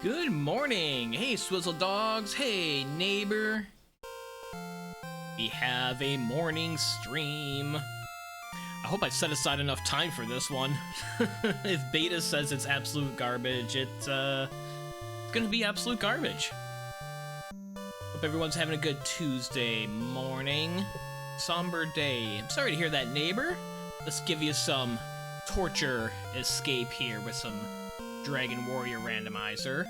Good morning! Hey, Swizzle Dogs! Hey, neighbor! We have a morning stream. I hope I set aside enough time for this one. If Beta says it's absolute garbage, it's gonna be absolute garbage. Hope everyone's having a good Tuesday morning. Somber day. I'm sorry to hear that, neighbor. Let's give you some torture escape here with some Dragon Warrior Randomizer.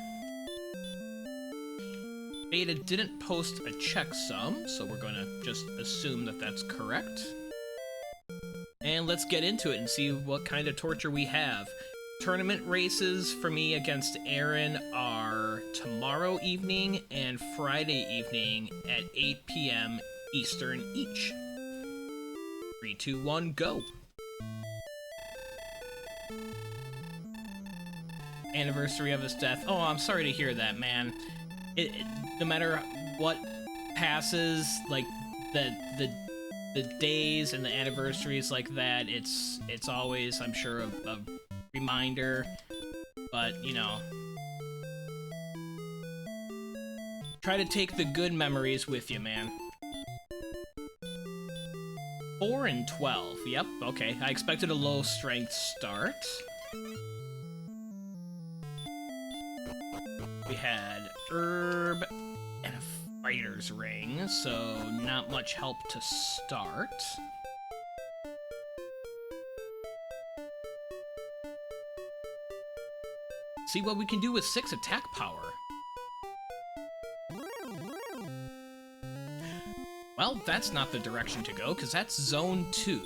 Beta didn't post a checksum, so we're gonna just assume that that's correct. And let's get into it and see what kind of torture we have. Tournament races for me against Aaron are tomorrow evening and Friday evening at 8 p.m. Eastern each. 3, 2, 1, go! Anniversary of his death. Oh, I'm sorry to hear that, man. No matter what passes, like the days and the anniversaries like that, it's always, I'm sure, a reminder. But you know, try to take the good memories with you, man. 4 and 12. Yep. Okay. I expected a low strength start. We had herb and a fighter's ring, so not much help to start. See what we can do with 6 attack power. Well, that's not the direction to go, because that's zone 2.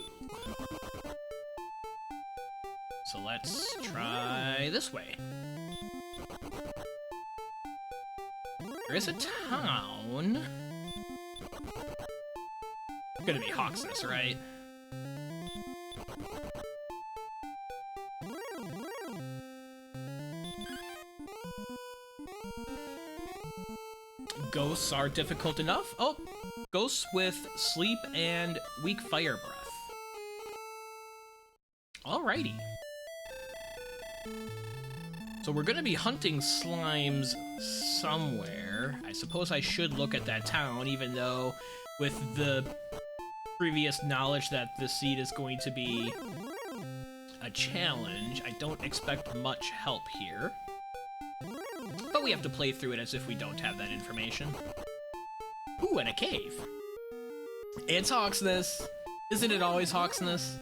So let's try this way. There is a town. It's gonna be Hawksness, right? Ghosts are difficult enough. Oh, ghosts with sleep and weak fire breath. Alrighty. So we're gonna be hunting slimes somewhere. I suppose I should look at that town, even though with the previous knowledge that the seed is going to be a challenge, I don't expect much help here. But we have to play through it as if we don't have that information. Ooh, and a cave. It's Hawksness. Isn't it always Hawksness?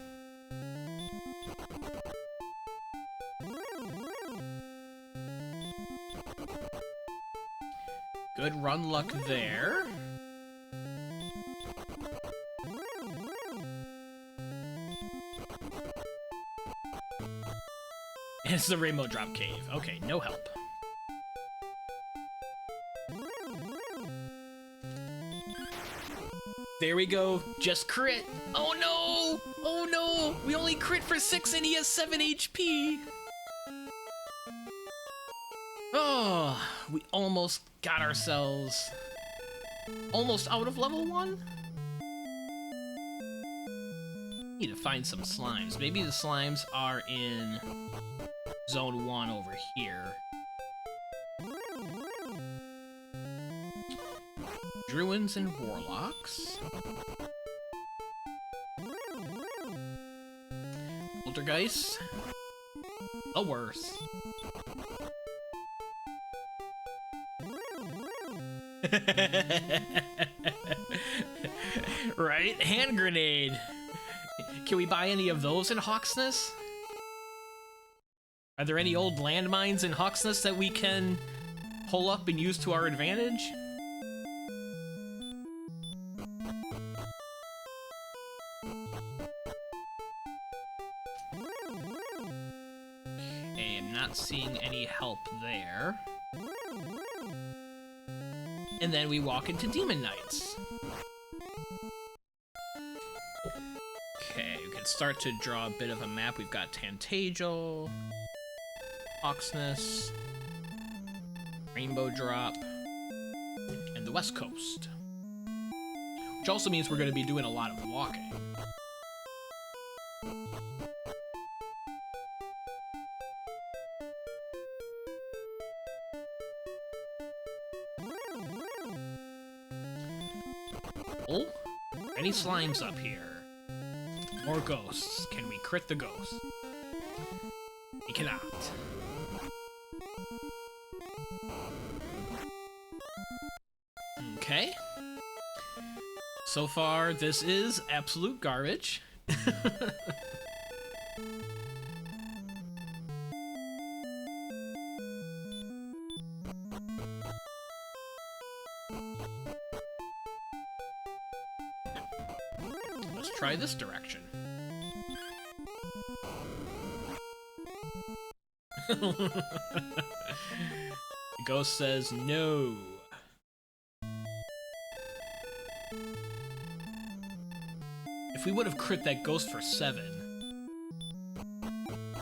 Good run luck there. It's the Rainbow Drop Cave. Okay, no help. There we go. Just crit. Oh no! Oh no! We only crit for 6 and he has 7 HP! Oh, we almost got ourselves almost out of level 1? Need to find some slimes. Maybe the slimes are in zone 1 over here. Druids and warlocks. Poltergeist. The worst. Right? Hand grenade. Can we buy any of those in Hawksness? Are there any old landmines in Hawksness that we can pull up and use to our advantage? Okay, I'm not seeing any help there. And then we walk into Demon Knights. Okay, we can start to draw a bit of a map. We've got Tantagel, Hawksness, Rainbow Drop, and the West Coast. Which also means we're going to be doing a lot of walking. Oh, any slimes up here? More ghosts. Can we crit the ghost? We cannot. Okay. So far, this is absolute garbage. Let's try this direction. The ghost says no. If we would have crit that ghost for 7,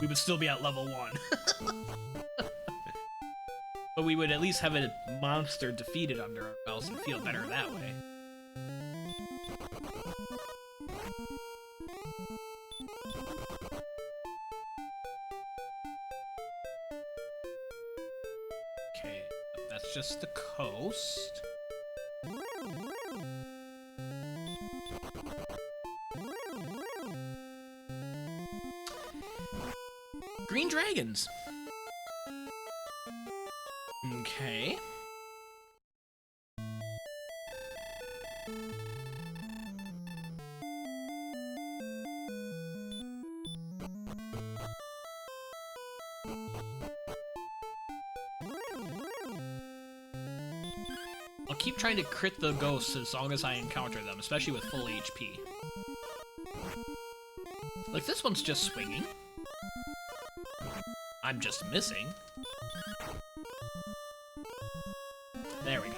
we would still be at level 1. But we would at least have a monster defeated under our belts and feel better that way. Okay, that's just the coast. Green dragons. Okay. I'll keep trying to crit the ghosts as long as I encounter them, especially with full HP. Like, this one's just swinging. I'm just missing. There we go.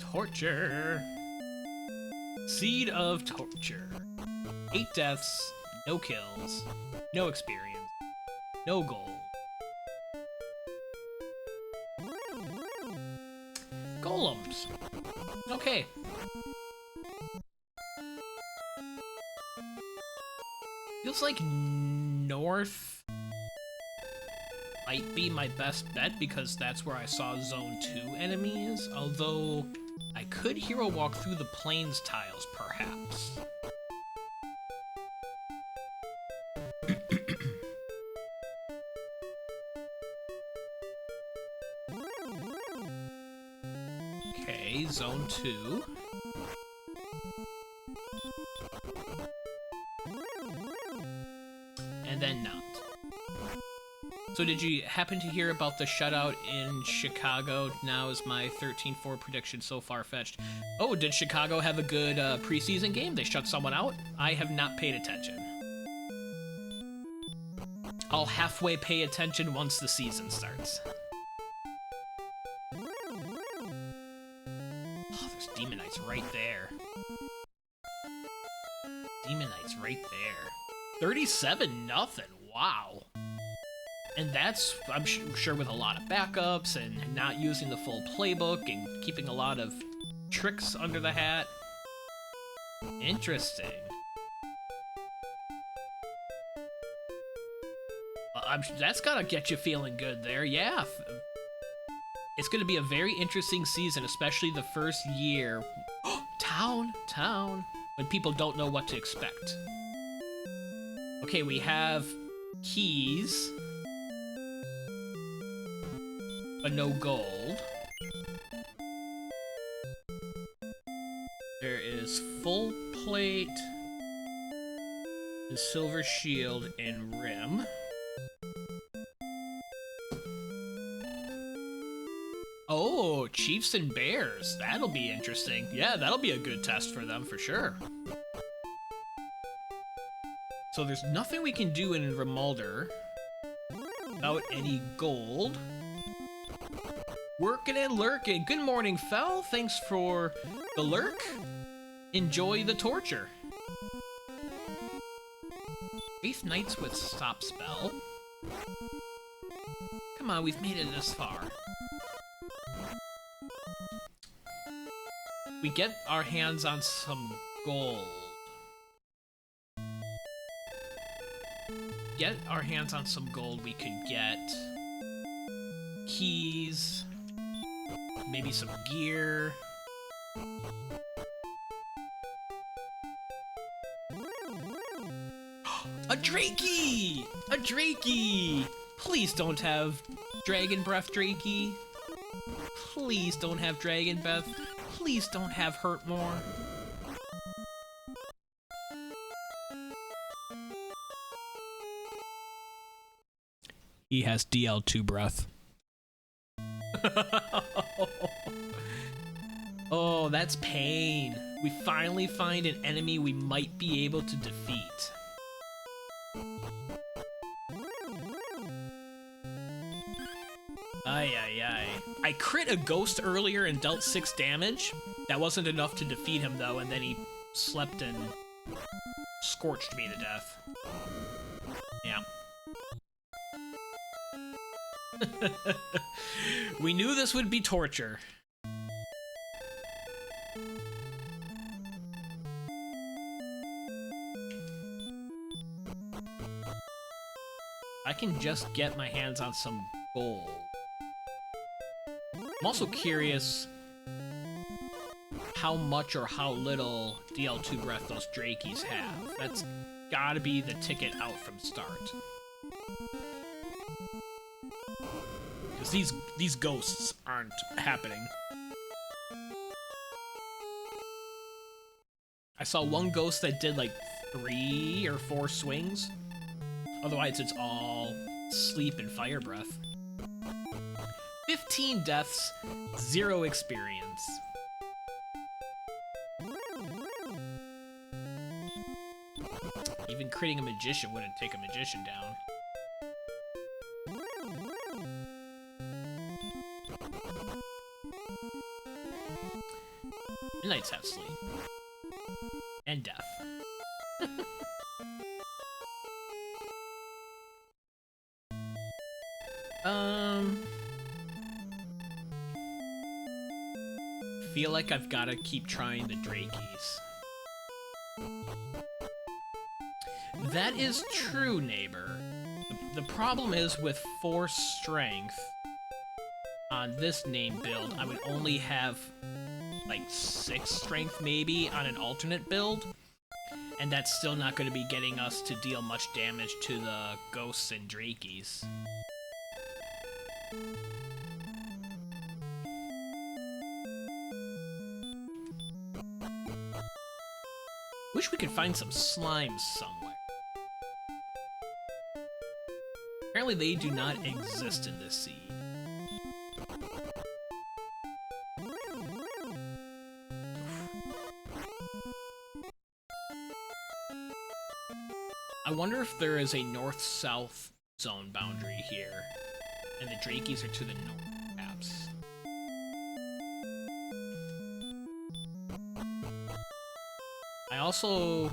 Torture. Seed of torture. 8 deaths, no kills, no experience, no gold. Golems. Okay. Feels like north might be my best bet because that's where I saw Zone 2 enemies, although I could hero walk through the plains tiles, perhaps. Okay, Zone 2. And then not. So did you happen to hear about the shutout in Chicago? Now is my 13-4 prediction so far-fetched. Oh, did Chicago have a good preseason game? They shut someone out? I have not paid attention. I'll halfway pay attention once the season starts. Oh, there's Demonites right there. Demonites right there. 37-0. Wow. And that's, I'm sure, with a lot of backups and not using the full playbook and keeping a lot of tricks under the hat. Interesting. That's gotta get you feeling good there, yeah. It's gonna be a very interesting season, especially the first year. Town! When people don't know what to expect. Okay, we have keys. But no gold. There is full plate, the silver shield, and rim. Oh, Chiefs and Bears. That'll be interesting. Yeah, that'll be a good test for them for sure. So there's nothing we can do in Remulder without any gold. Working and lurking. Good morning, Fel. Thanks for the lurk. Enjoy the torture. Wraith Knights with stopspell. Come on, we've made it this far. We get our hands on some gold. get our hands on some gold, we could get keys, maybe some gear. A Drakey! A Drakey! Please don't have Dragon Breath Drakey. Please don't have Dragon Breath. Please don't have Hurt More. He has DL2 breath. Oh, that's pain. We finally find an enemy we might be able to defeat. Ay, ay, ay. I crit a ghost earlier and dealt 6 damage. That wasn't enough to defeat him, though, and then he slept and scorched me to death. Yeah. We knew this would be torture. I can just get my hands on some gold. I'm also curious how much or how little DL2 breath those Drakeys have. That's gotta be the ticket out from start. Because these ghosts aren't happening. I saw one ghost that did like 3 or 4 swings. Otherwise, it's all sleep and fire breath. 15 deaths, 0 experience. Even critting a magician wouldn't take a magician down. Midnights have sleep. And death. Feel like I've gotta keep trying the Drakeys. That is true, neighbor. The problem is with 4 strength on this name build, I would only have like 6 strength maybe on an alternate build, and that's still not going to be getting us to deal much damage to the ghosts and Drakeys. Wish we could find some slimes somewhere. Apparently they do not exist in this seed. I wonder if there is a north-south zone boundary here, and the Drakeys are to the north, perhaps. I also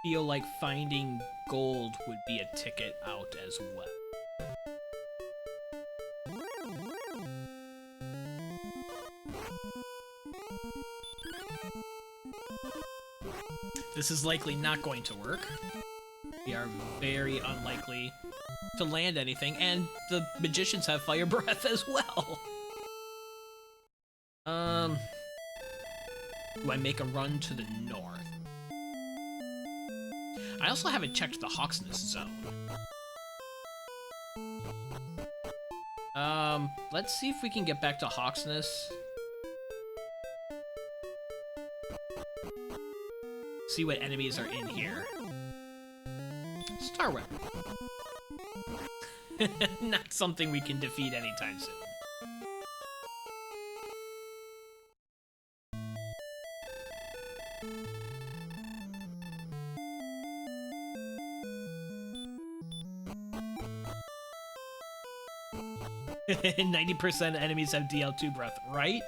feel like finding gold would be a ticket out as well. This is likely not going to work. We are very unlikely to land anything, and the magicians have fire breath as well. Do I make a run to the north? I also haven't checked the Hawksness zone. Let's see if we can get back to Hawksness. See what enemies are in here. Star Weapon. Not something we can defeat anytime soon. And 90% of enemies have DL2 breath, right?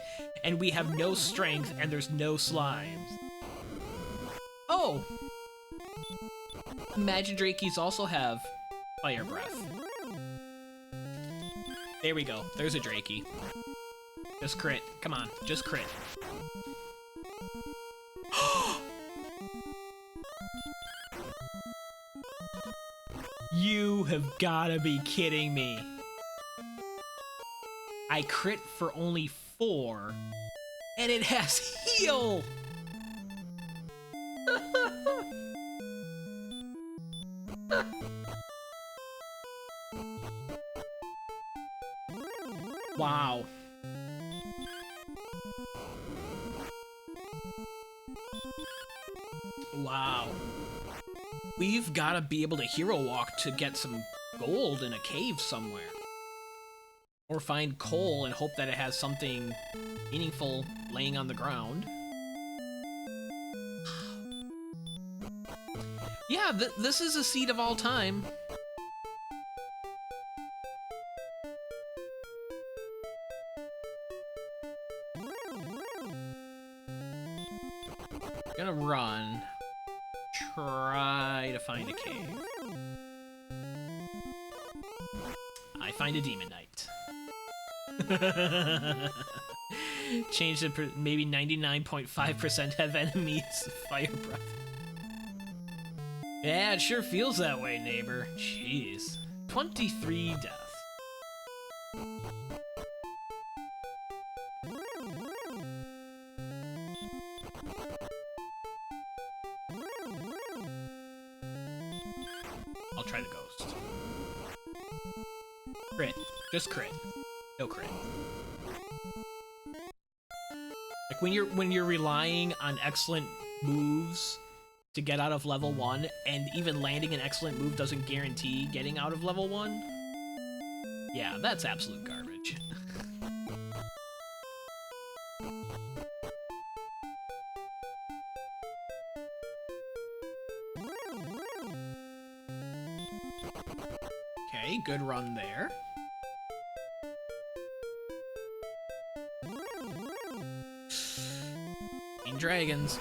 And we have no strength, and there's no slimes. Oh! Imagine Drakeys also have fire breath. There we go. There's a Drakey. Just crit. Come on. Just crit. You have gotta be kidding me. I crit for only 4, and it has heal! Wow. Wow. We've got to be able to hero walk to get some gold in a cave somewhere. Or find coal and hope that it has something meaningful laying on the ground. Yeah, this is a seed of all time. Gonna run. Try to find a cave. I find a demon knight. Change the maybe 99.5% have enemies fire breath. Yeah, it sure feels that way, neighbor. Jeez. 23 deaths. I'll try the ghost. Crit. Just crit. No crit. Like when you're relying on excellent moves to get out of level 1, and even landing an excellent move doesn't guarantee getting out of level 1. Yeah, that's absolute garbage. Okay, good run there. Dragons.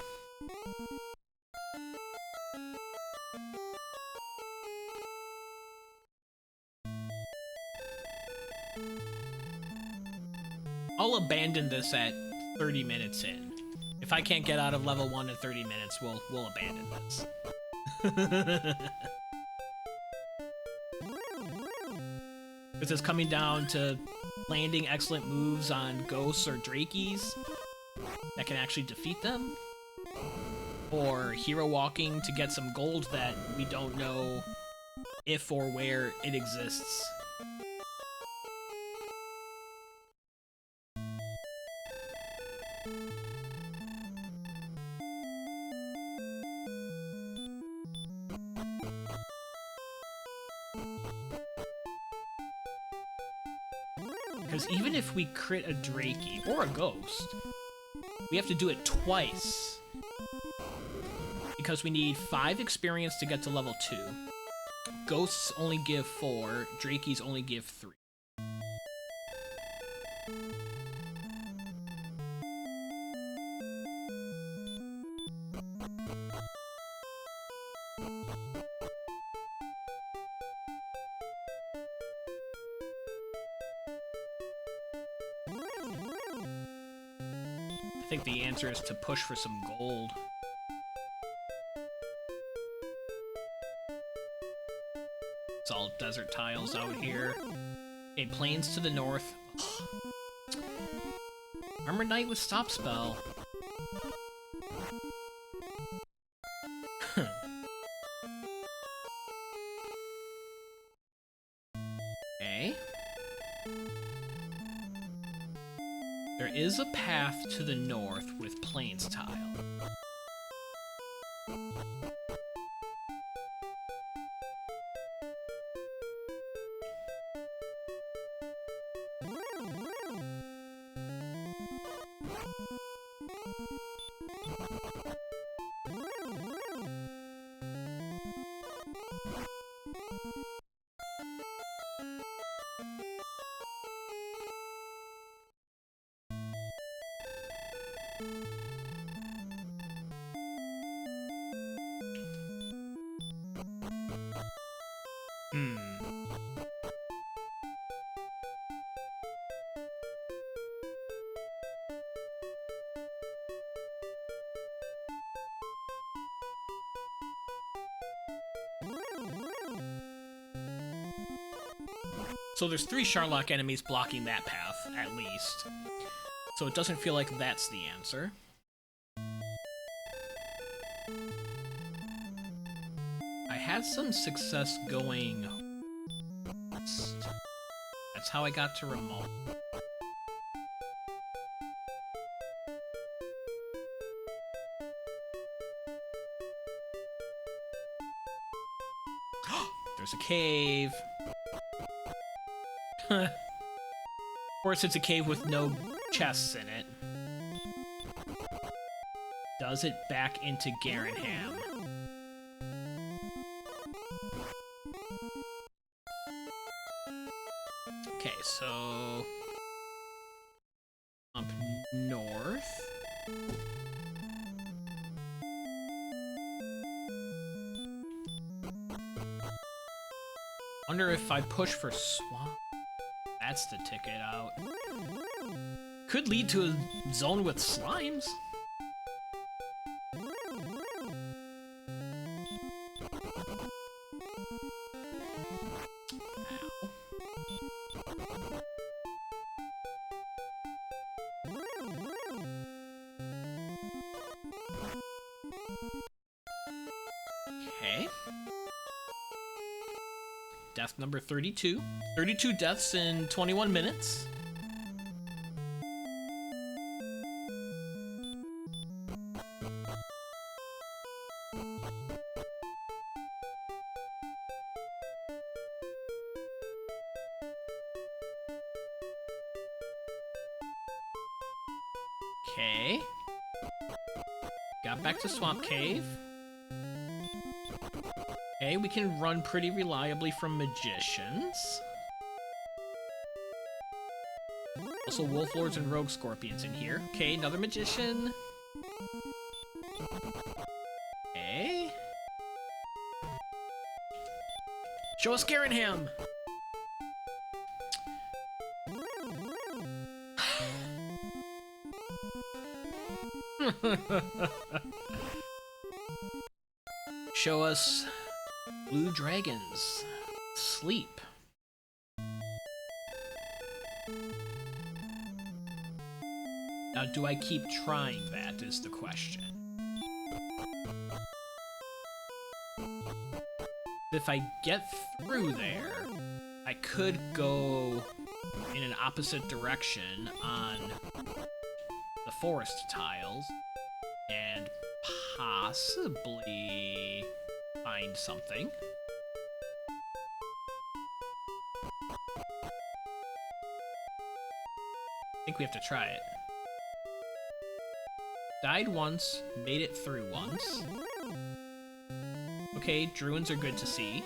I'll abandon this at 30 minutes in. If I can't get out of level 1 in 30 minutes, we'll abandon this. Because it's coming down to landing excellent moves on ghosts or drakies that can actually defeat them, or hero walking to get some gold that we don't know if or where it exists. Because even if we crit a Drakey or a ghost, we have to do it twice. Because we need 5 experience to get to level 2. Ghosts only give 4, Drakeys only give 3. I think the answer is to push for some gold. It's all desert tiles out here. Okay, plains to the north. Armor Knight with stop spell. Okay. There is a path to the north with plains tile. So there's 3 Charlock enemies blocking that path, at least. So it doesn't feel like that's the answer. I had some success going west. That's how I got to remote. There's a cave. Of course, it's a cave with no chests in it. Does it back into Garenham? Okay, so up north. Wonder if I push for swamp. That's the ticket out. Could lead to a zone with slimes. Okay. Death number 32. 32 deaths in 21 minutes. Okay. Got back to Swamp Cave. Okay, we can run pretty reliably from magicians. Also, wolf lords and rogue scorpions in here. Okay, another magician. Okay. Show us Garenham! Show us blue dragons. Sleep. Now, do I keep trying that, is the question. If I get through there, I could go in an opposite direction on the forest tiles and possibly find something. I think we have to try it. Died once, made it through once. Okay, druids are good to see.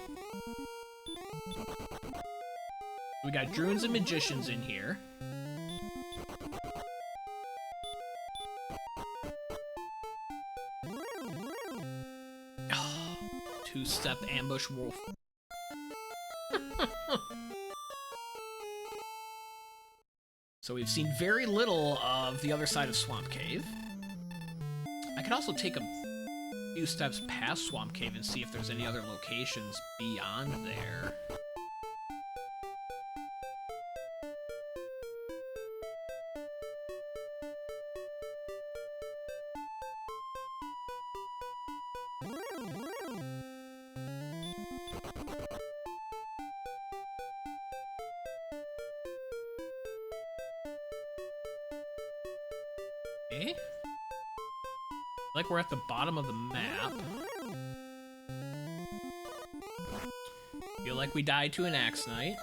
We got druids and magicians in here. Oh, two-step ambush wolf. So we've seen very little of the other side of Swamp Cave. I could also take a few steps past Swamp Cave and see if there's any other locations beyond there. Okay. Like we're at the bottom of the map. Feel like we died to an Axe Knight.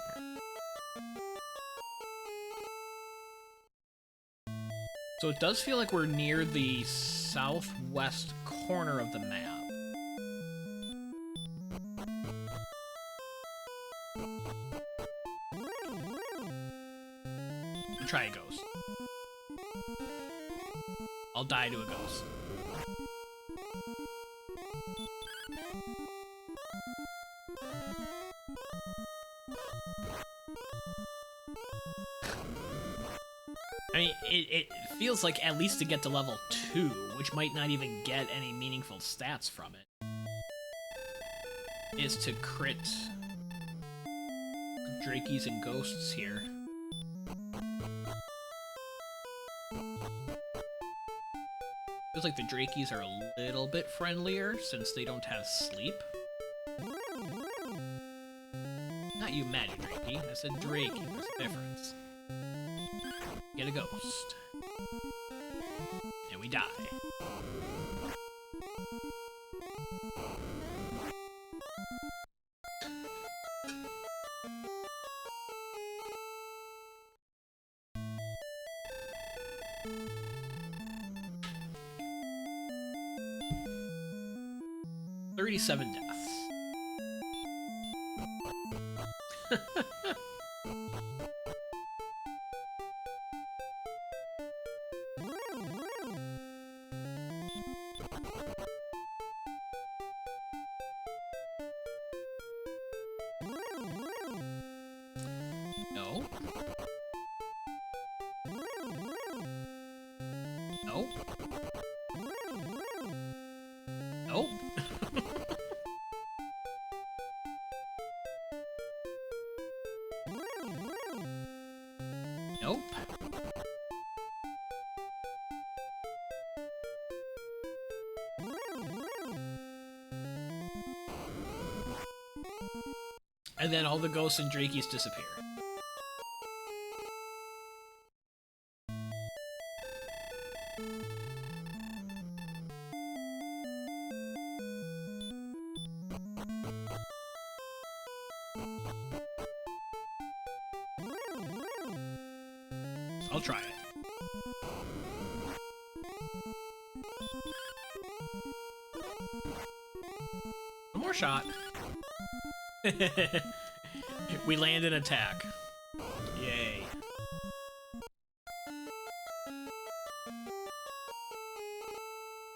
So it does feel like we're near the southwest corner of the map. Try a ghost. I'll die to a ghost. I mean, it feels like at least to get to level 2, which might not even get any meaningful stats from it, is to crit Drakies and ghosts here. Feels like the Drakies are a little bit friendlier since they don't have sleep. Not you, Magic Drakey. I said Drakey. There's a difference. Get a ghost. And we die. "37 deaths. No. No. No. Nope. And then all the ghosts and Drakies disappear. I'll try it. One more shot. We land an attack. Yay.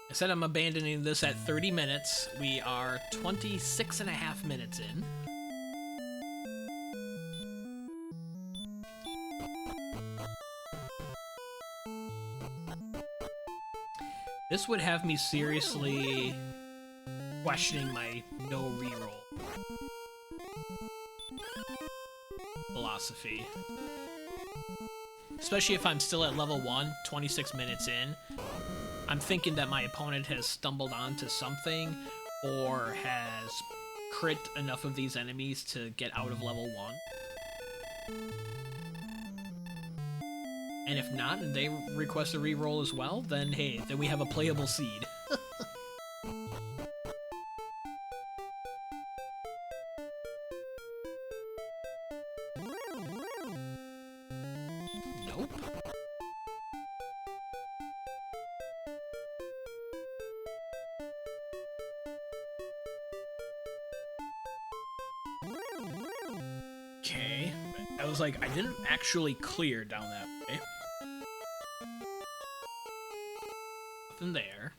I said I'm abandoning this at 30 minutes. We are 26.5 minutes in. This would have me seriously questioning my no reroll philosophy. Especially if I'm still at level 1, 26 minutes in. I'm thinking that my opponent has stumbled onto something or has crit enough of these enemies to get out of level 1. And if not, and they request a reroll as well, then hey, then we have a playable seed. Nope. Okay. I was like, I didn't actually clear down that way. Nothing there.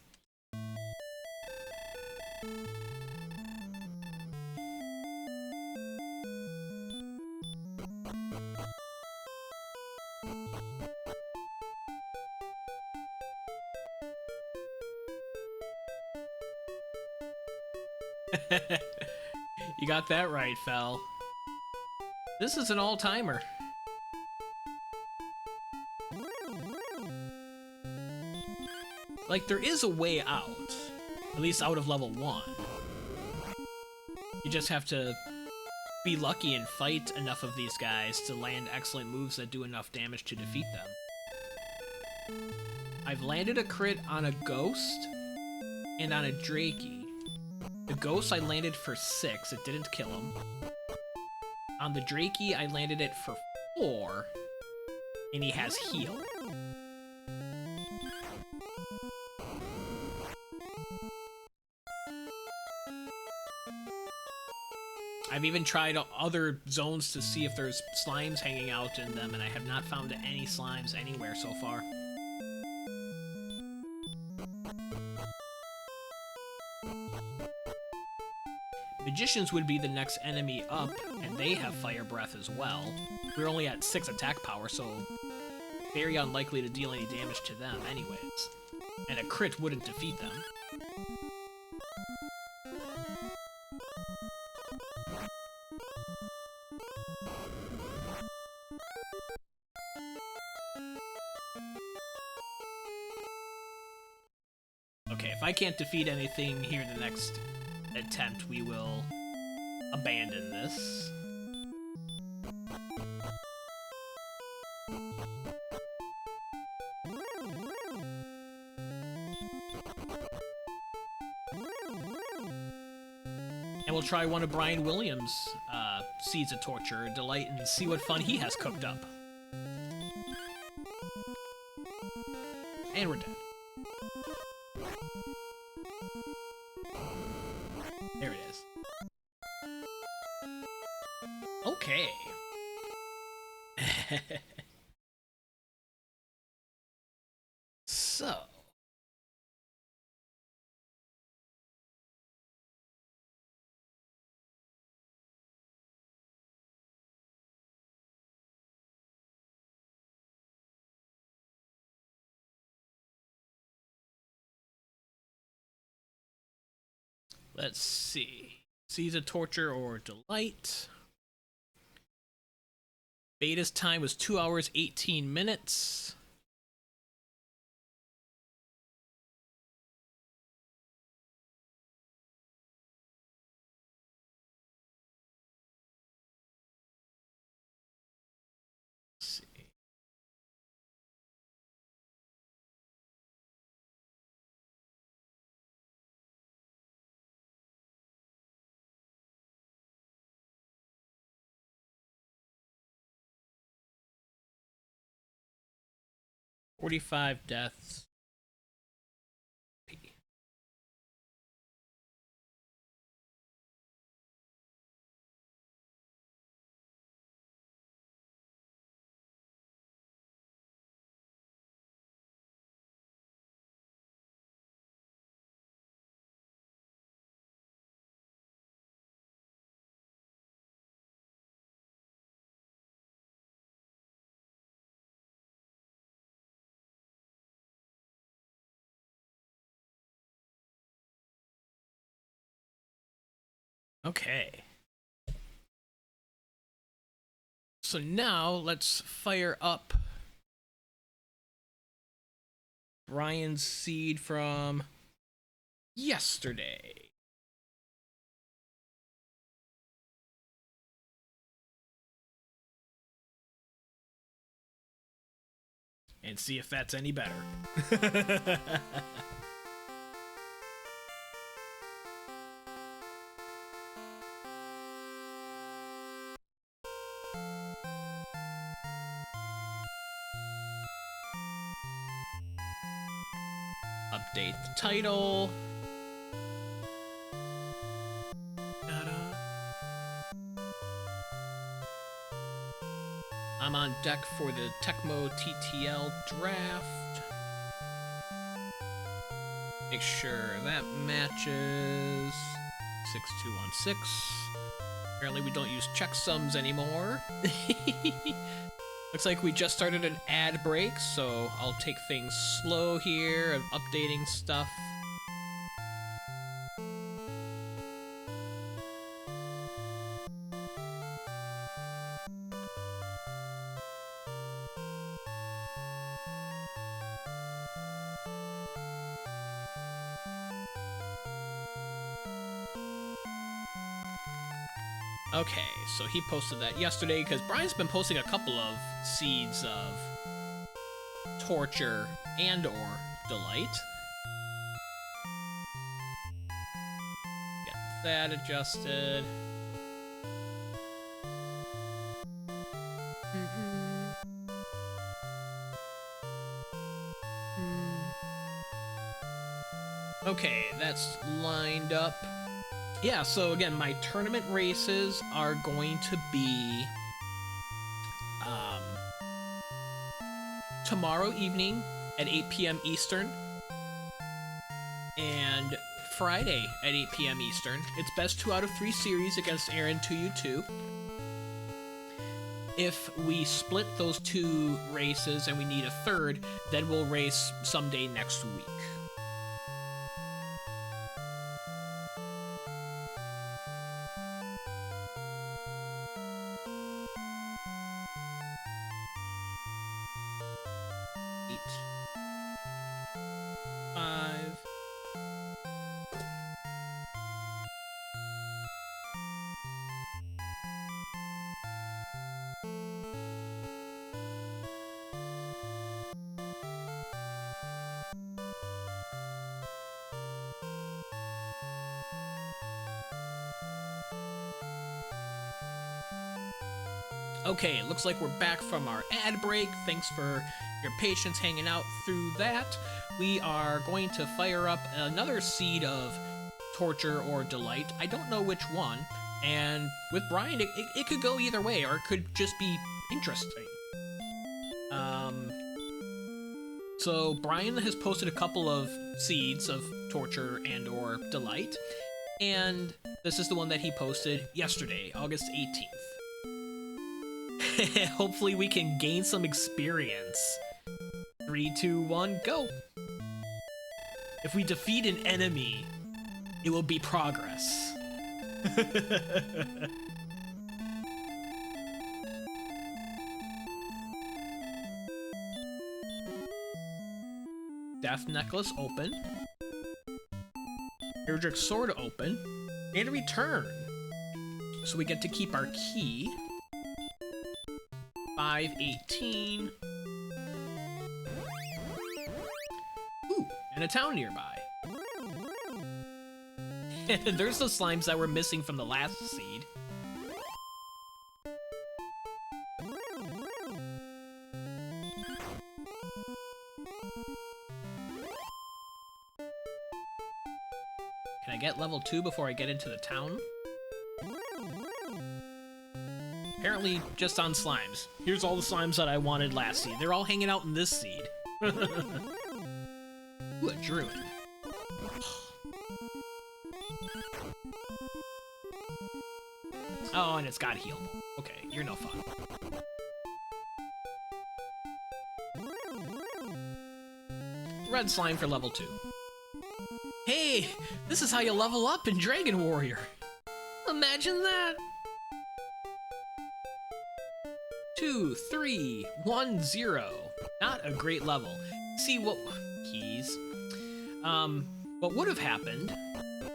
You got that right, Fel. This is an all-timer. Like, there is a way out. At least out of level 1. You just have to be lucky and fight enough of these guys to land excellent moves that do enough damage to defeat them. I've landed a crit on a ghost and on a Drakey. The ghost I landed for 6, it didn't kill him. On the Drakey, I landed it for 4, and he has heal. I've even tried other zones to see if there's slimes hanging out in them, and I have not found any slimes anywhere so far. Magicians would be the next enemy up, and they have fire breath as well. We're only at 6 attack power, so very unlikely to deal any damage to them anyways. And a crit wouldn't defeat them. I can't defeat anything here in the next attempt, we will abandon this. And we'll try one of Brian Williams' Seeds of Torture or Delight and see what fun he has cooked up. And we're dead. There it is. Okay. So. Let's see. Seeds of Torture or Delight. Beta's time was 2 hours, 18 minutes. Let's see. $45 deaths. Okay. So now let's fire up Brian's seed from yesterday. And see if that's any better. Update the title. I'm on deck for the Tecmo TTL draft. Make sure that matches 6216. Apparently we don't use checksums anymore. Looks like we just started an ad break, so I'll take things slow here of updating stuff. Okay, so he posted that yesterday because Brian's been posting a couple of Seeds of Torture and or Delight. Get that adjusted. Okay, that's lined up. Yeah, so again, my tournament races are going to be tomorrow evening at 8 p.m. Eastern and Friday at 8 p.m. Eastern. It's best 2 out of 3 series against Aaron 2U2. If we split those 2 races and we need a third, then we'll race someday next week. Okay, it looks like we're back from our ad break. Thanks for your patience hanging out through that. We are going to fire up another seed of torture or delight. I don't know which one. And with Brian, it could go either way, or it could just be interesting. So Brian has posted a couple of seeds of torture and or delight. And this is the one that he posted yesterday, August 18th. Hopefully we can gain some experience. 3, 2, 1, go! If we defeat an enemy, it will be progress. Death Necklace open. Erdrick Sword open. And return. So we get to keep our key. 518. Ooh, and a town nearby. There's the slimes that were missing from the last seed. Can I get level 2 before I get into the town? Apparently just on slimes. Here's all the slimes that I wanted last seed. They're all hanging out in this seed. Ooh, a druid. Oh, and it's got heal. Okay, you're no fun. Red slime for level 2. Hey, this is how you level up in Dragon Warrior. Imagine that. 2, 3, 1, 0. Not a great level. See what keys? What would have happened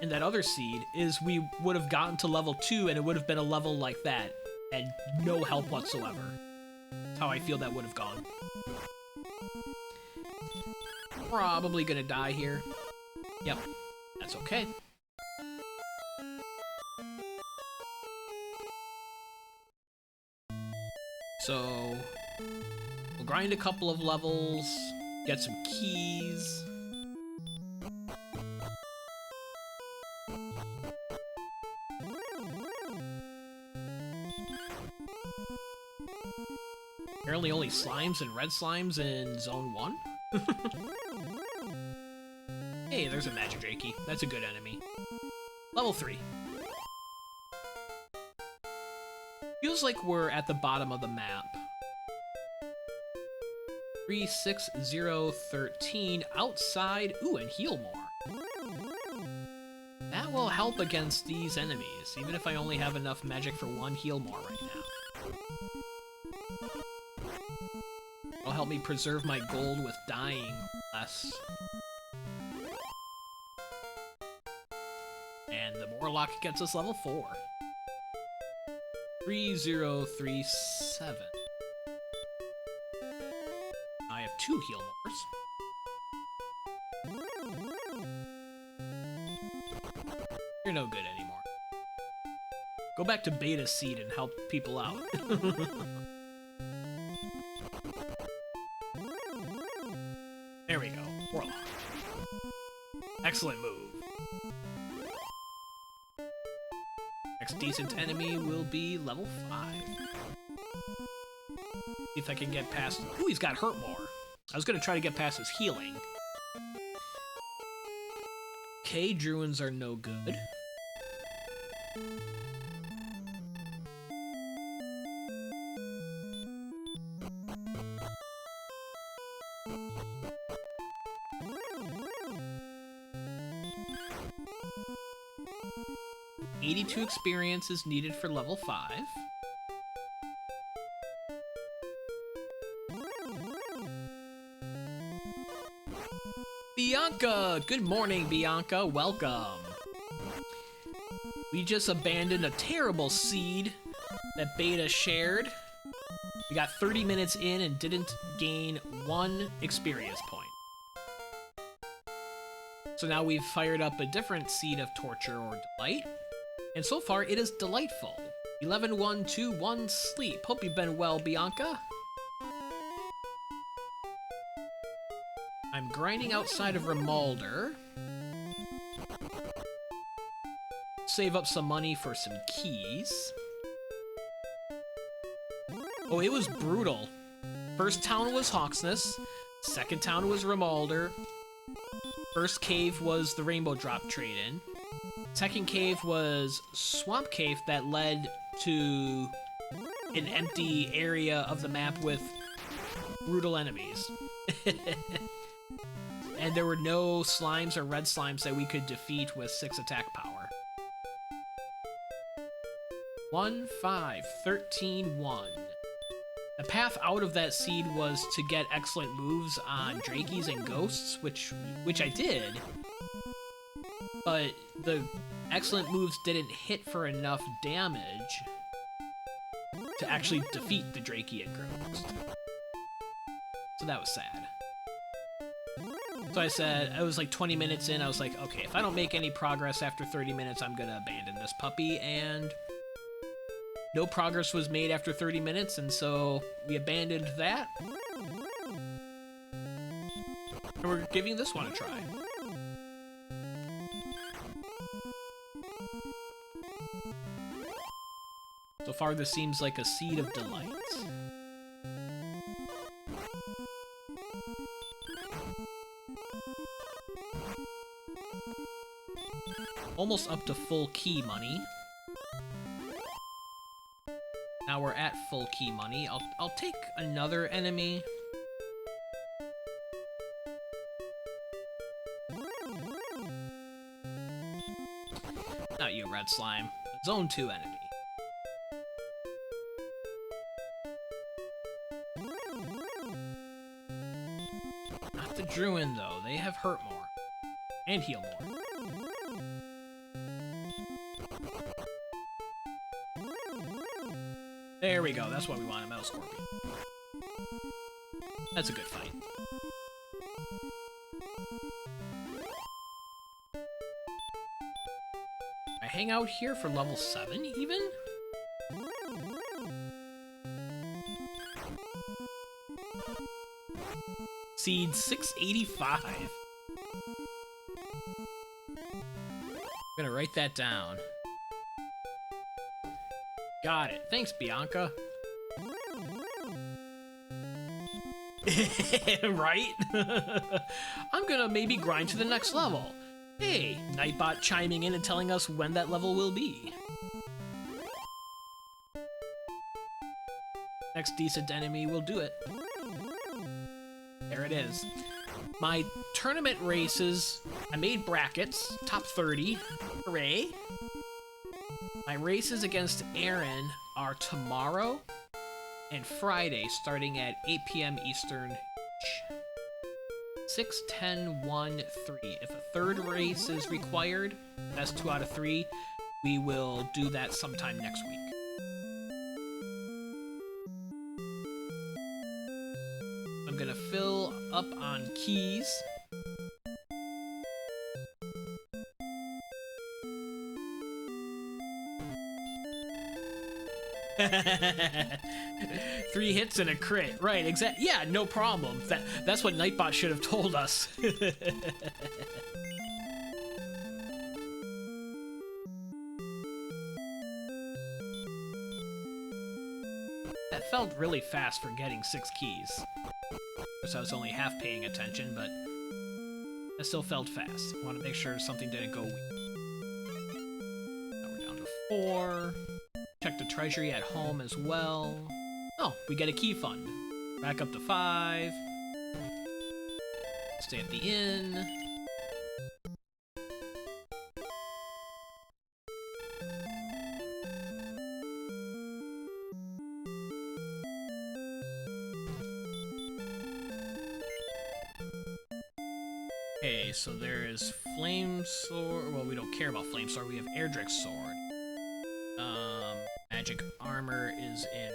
in that other seed is we would have gotten to level 2 and it would have been a level like that and no help whatsoever. That's how I feel that would have gone. Probably gonna die here. Yep, that's okay. So we'll grind a couple of levels, get some keys. Apparently only slimes and red slimes in Zone 1? Hey, there's a Magic Drakey. That's a good enemy. Level 3. Feels like we're at the bottom of the map. 36013 outside. Ooh, and heal more. That will help against these enemies, even if I only have enough magic for 1 heal more right now. It'll help me preserve my gold with dying less. And the Warlock gets us level 4. 3037. I have 2 heal mores. You're no good anymore. Go back to Beta Seed and help people out. There we go. Warlock. Excellent move. Next decent enemy will be level 5. See if I can get past... Ooh, he's got hurt more. I was gonna try to get past his healing. Okay, Druids are no good. .82 experience is needed for level 5. Bianca! Good morning, Bianca. Welcome. We just abandoned a terrible seed that Beta shared. We got 30 minutes in and didn't gain 1 experience point. So now we've fired up a different seed of torture or delight. And so far, it is delightful. 11-1-2-1 sleep. Hope you've been well, Bianca. I'm grinding outside of Rimalder. Save up some money for some keys. Oh, it was brutal. First town was Hawksness. Second town was Rimalder. First cave was the Rainbow Drop trade-in. Second cave was Swamp Cave that led to an empty area of the map with brutal enemies. And there were no slimes or red slimes that we could defeat with 6 attack power. 1, 5, 13, 1. The path out of that seed was to get excellent moves on Drakies and Ghosts, which I did. But the excellent moves didn't hit for enough damage to actually defeat the Drakey and Ghost. So that was sad. So I said, I was like 20 minutes in, I was like, okay, if I don't make any progress after 30 minutes, I'm gonna abandon this puppy, and no progress was made after 30 minutes, and so we abandoned that. And we're giving this one a try. So far, this seems like a seed of delight. Almost up to full key money. Now we're at full key money. I'll take another enemy. Not you, Red Slime. Zone 2 enemy. Not the Druin, though. They have hurt more. And heal more. There we go, that's what we want, a Metal Scorpion. That's a good fight. I hang out here for level 7, even? Seed 685. I'm gonna write that down. Got it. Thanks, Bianca. Right? I'm gonna maybe grind to the next level. Hey, Nightbot chiming in and telling us when that level will be. Next decent enemy will do it. There it is. My tournament races, I made brackets, top 30. Hooray. My races against Aaron are tomorrow and Friday, starting at 8 p.m. Eastern. 6, 10, 1, 3. If a third race is required, that's 2 out of 3, we will do that sometime next week. I'm gonna fill up on keys. Three hits and a crit, right? Exactly. Yeah, no problem. That's what Nightbot should have told us. That felt really fast for getting 6 keys. Of course, I was only half paying attention, but it still felt fast. I want to make sure something didn't go weak. Now we're down to 4. Check the treasury at home as well. Oh, we get a key fund. Back up to 5. Stay at the inn. Okay, so there is Flame Sword. Well, we don't care about Flame Sword. We have Erdrick's Sword. Magic armor is in.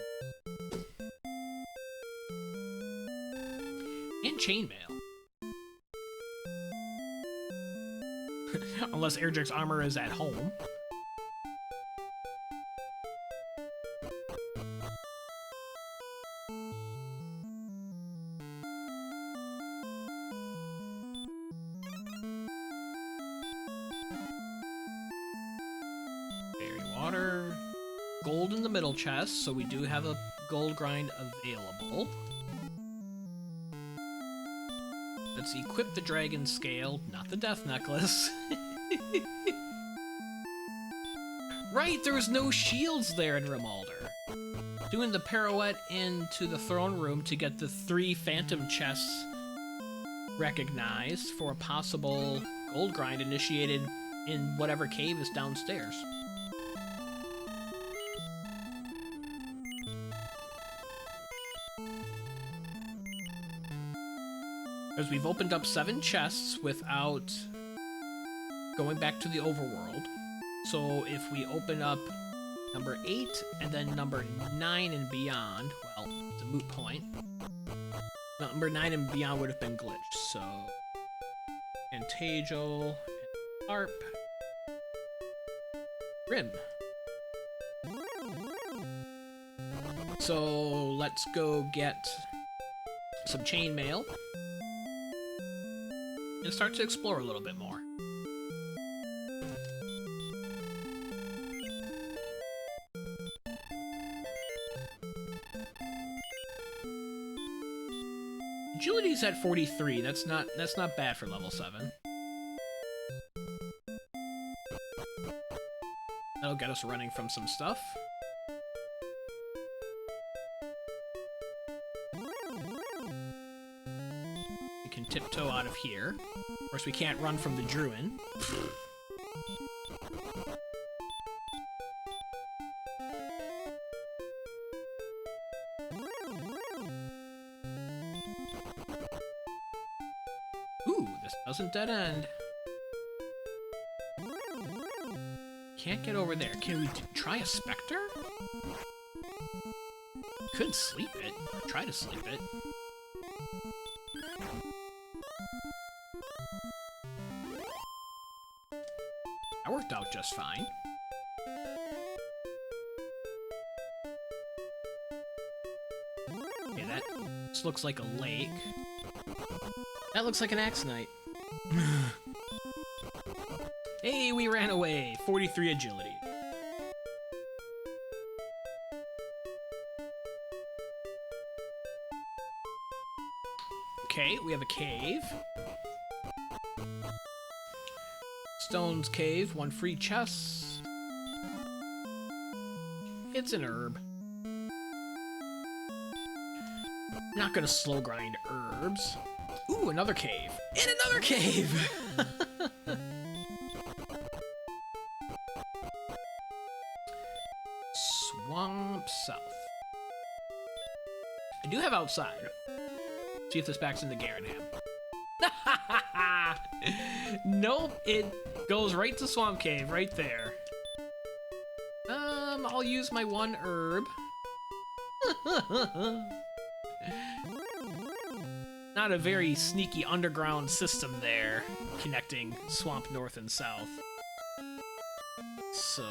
And chainmail. Unless Erdrick's armor is at home. water, gold in the middle chest, so we do have a gold grind available. Let's equip the dragon scale, not the death necklace. Right, there was no shields there in Rimalder. Doing the pirouette into the throne room to get the 3 phantom chests recognized for a possible gold grind initiated in whatever cave is downstairs. Because we've opened up 7 chests without going back to the overworld. So if we open up number 8 and then number 9 and beyond, well, it's a moot point. Number 9 and beyond would have been glitched, so... Antagel, Harp, Rim. So let's go get some chainmail and start to explore a little bit more. Agility's at 43. That's not bad for level 7. That'll get us running from some stuff. We can tiptoe out of here. Of course, we can't run from the Druin. Ooh, this doesn't dead end. Can't get over there. Can we try a specter? Could sleep it. Or try to sleep it. That worked out just fine. Okay, that looks like a lake. That looks like an Axe Knight. Hey, we ran away! 43 agility. Okay, we have a cave. Stone's cave, 1 free chest. It's an herb. I'm not gonna slow grind herbs. Ooh, another cave. And another cave! Swamp South. I do have outside. See if this backs into Garanham. Nope, it goes right to Swamp Cave, right there. I'll use my 1 herb. Not a very sneaky underground system there, connecting Swamp North and South. So...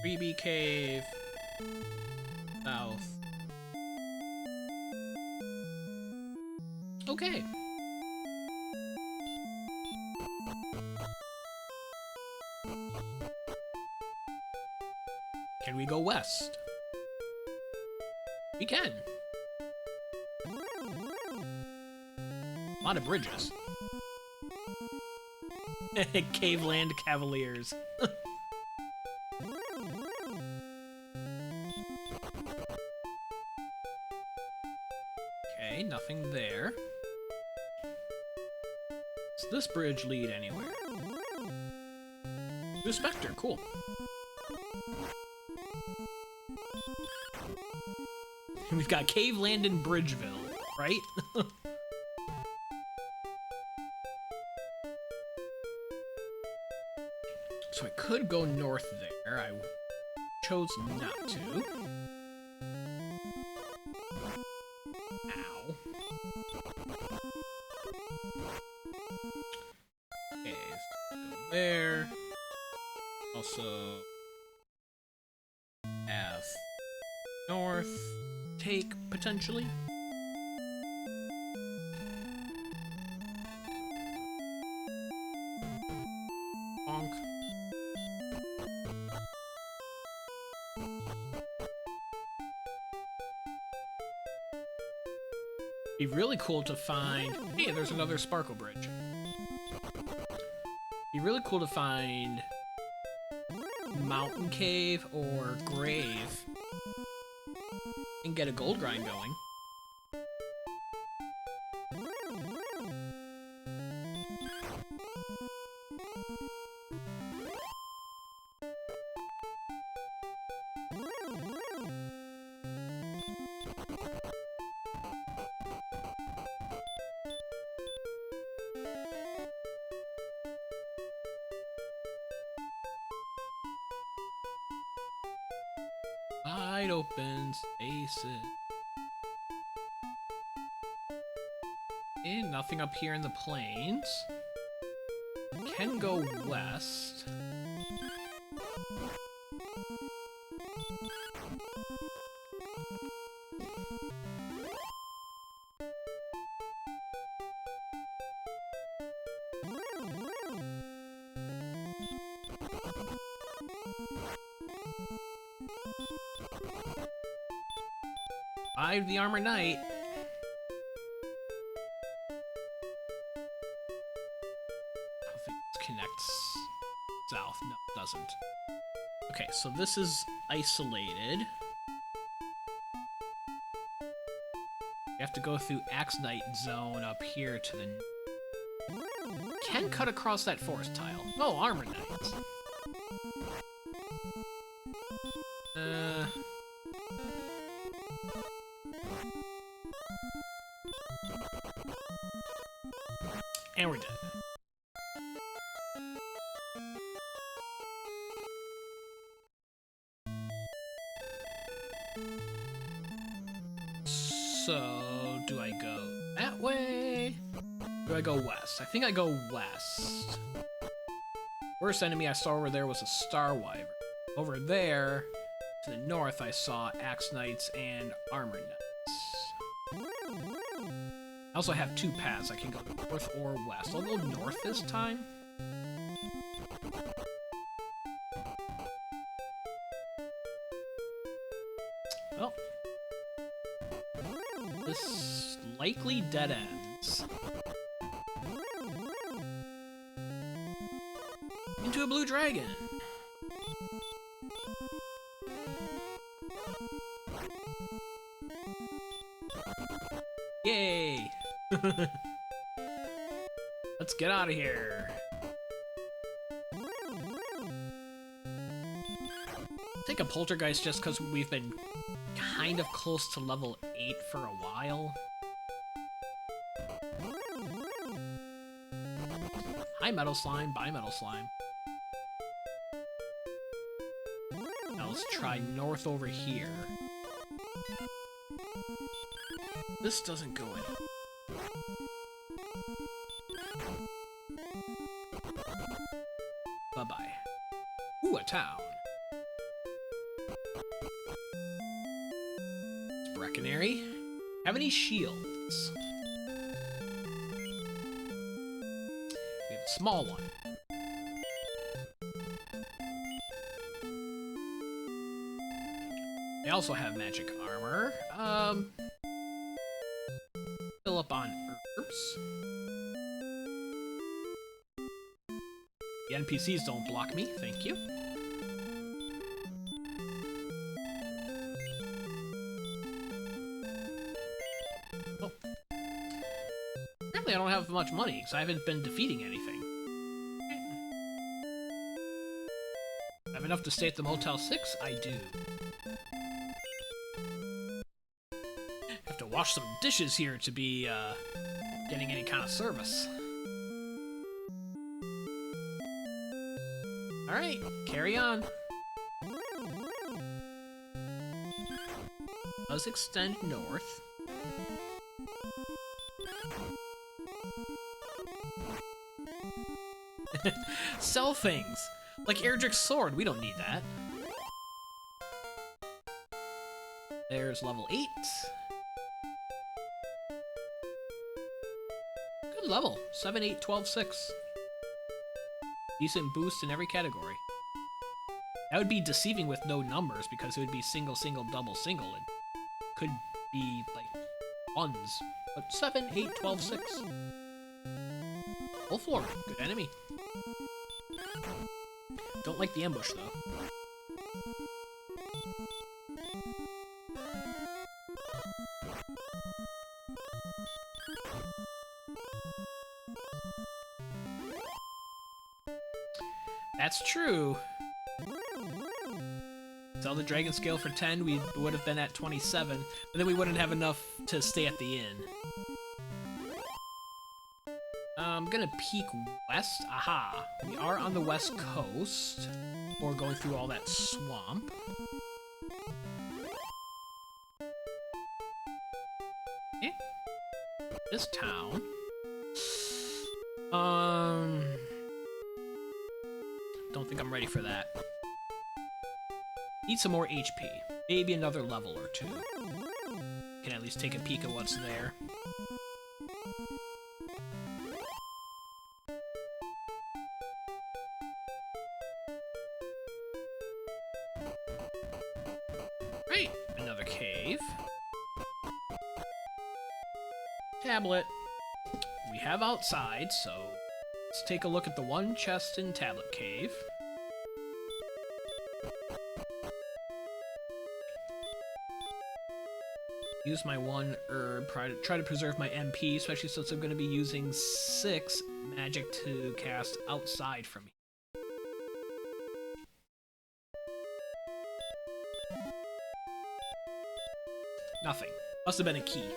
Freebie Cave... South... Okay. Can we go west? We can. A lot of bridges. Caveland Cavaliers. Okay, nothing there. Does this bridge lead anywhere? To a Spectre, cool. We've got Caveland in Bridgeville, right? So I could go north there. I chose not to. Ow. Okay, so go there. Also, have north. Take, potentially. Bonk. Be really cool to find... Hey, there's another Sparkle Bridge. Be really cool to find... Mountain Cave or Grave. And get a gold grind going. Wide open spaces. And nothing up here in the plains. Can go west. Five the Armor Knight. I don't think this connects south. No, it doesn't. Okay, so this is isolated. You have to go through Axe Knight zone up here to the... Can cut across that forest tile. Oh, Armor Knights. And we're dead. So, do I go that way? Do I go west? I think I go west. Worst enemy I saw over there was a Star Wyvern. Over there, to the north, I saw Axe Knights and Armor Knights. I also have two paths. I can go north or west. I'll go north this time. Well, this likely dead ends. Into a blue dragon. Yay! Let's get out of here. Take a poltergeist just because we've been kind of close to level 8 for a while. Hi, Metal Slime. Bye, Metal Slime. Now let's try north over here. This doesn't go in. Bye-bye. Ooh, a town. It's Breckenary. Have any shields? We have a small one. They also have magic armor. Fill up on herbs. The NPCs don't block me, thank you. Oh. Apparently I don't have much money, because I haven't been defeating anything. I have enough to stay at the Motel 6? I do. Have to wash some dishes here to be, getting any kind of service. Alright, carry on. Does extend north. Sell things! Like Erdrick's sword, we don't need that. There's level 8. Good level. 7, 8, 12, 6. Decent boost in every category. That would be deceiving with no numbers because it would be single, single, double, single. It could be like ones But 7, 8, 12, 6. Full floor. Good enemy. Don't like the ambush, though. That's true. Sell the dragon scale for 10, we would have been at 27, but then we wouldn't have enough to stay at the inn. I'm gonna peek west. Aha! We are on the west coast, or going through all that swamp. Okay. This town. Don't think I'm ready for that. Need some more HP. Maybe another level or two. Can at least take a peek at what's there. Right, another cave. Tablet. We have outside, so let's take a look at the one chest in Tablet Cave. Use my one herb, try to preserve my MP, especially since I'm going to be using 6 magic to cast outside from here. Nothing. Must have been a key.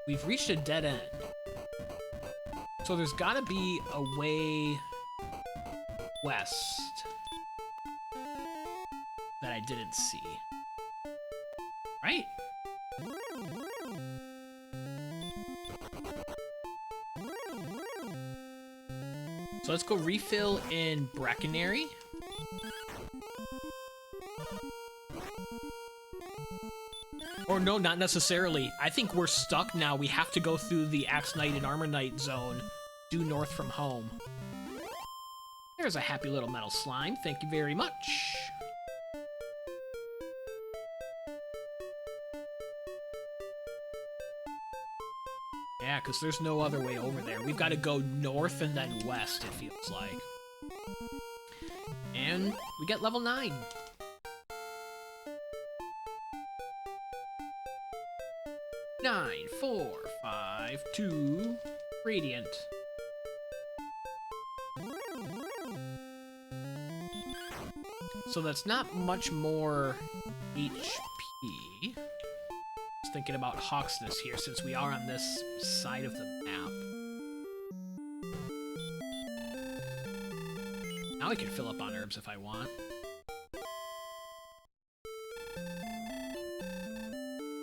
We've reached a dead end. So there's gotta be a way west that I didn't see. Right? So let's go refill in Brackenary. Or no, not necessarily. I think we're stuck now. We have to go through the Axe Knight and Armor Knight zone due north from home. There's a happy little metal slime. Thank you very much. Yeah, because there's no other way over there. We've got to go north and then west, it feels like. And we get level 9. Nine, 4, 5, 2, Radiant. So that's not much more HP. Just thinking about Hawksness here, since we are on this side of the map. Now I can fill up on herbs if I want.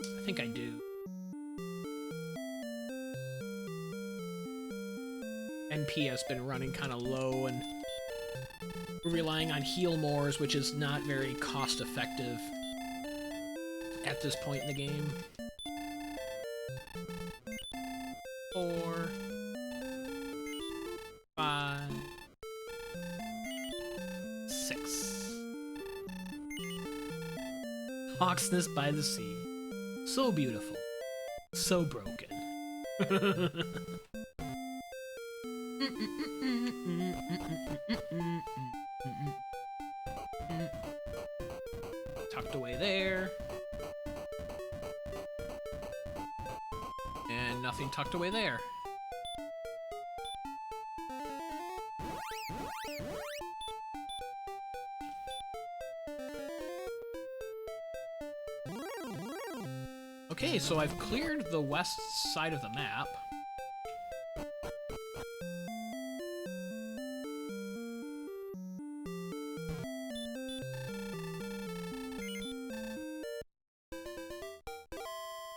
I think I do. NP has been running kind of low, and we're relying on heal mores, which is not very cost effective at this point in the game. 4, 5, 6. Hawksness by the sea. So beautiful. So broken. Tucked away there. And nothing tucked away there. Okay, so I've cleared the west side of the map.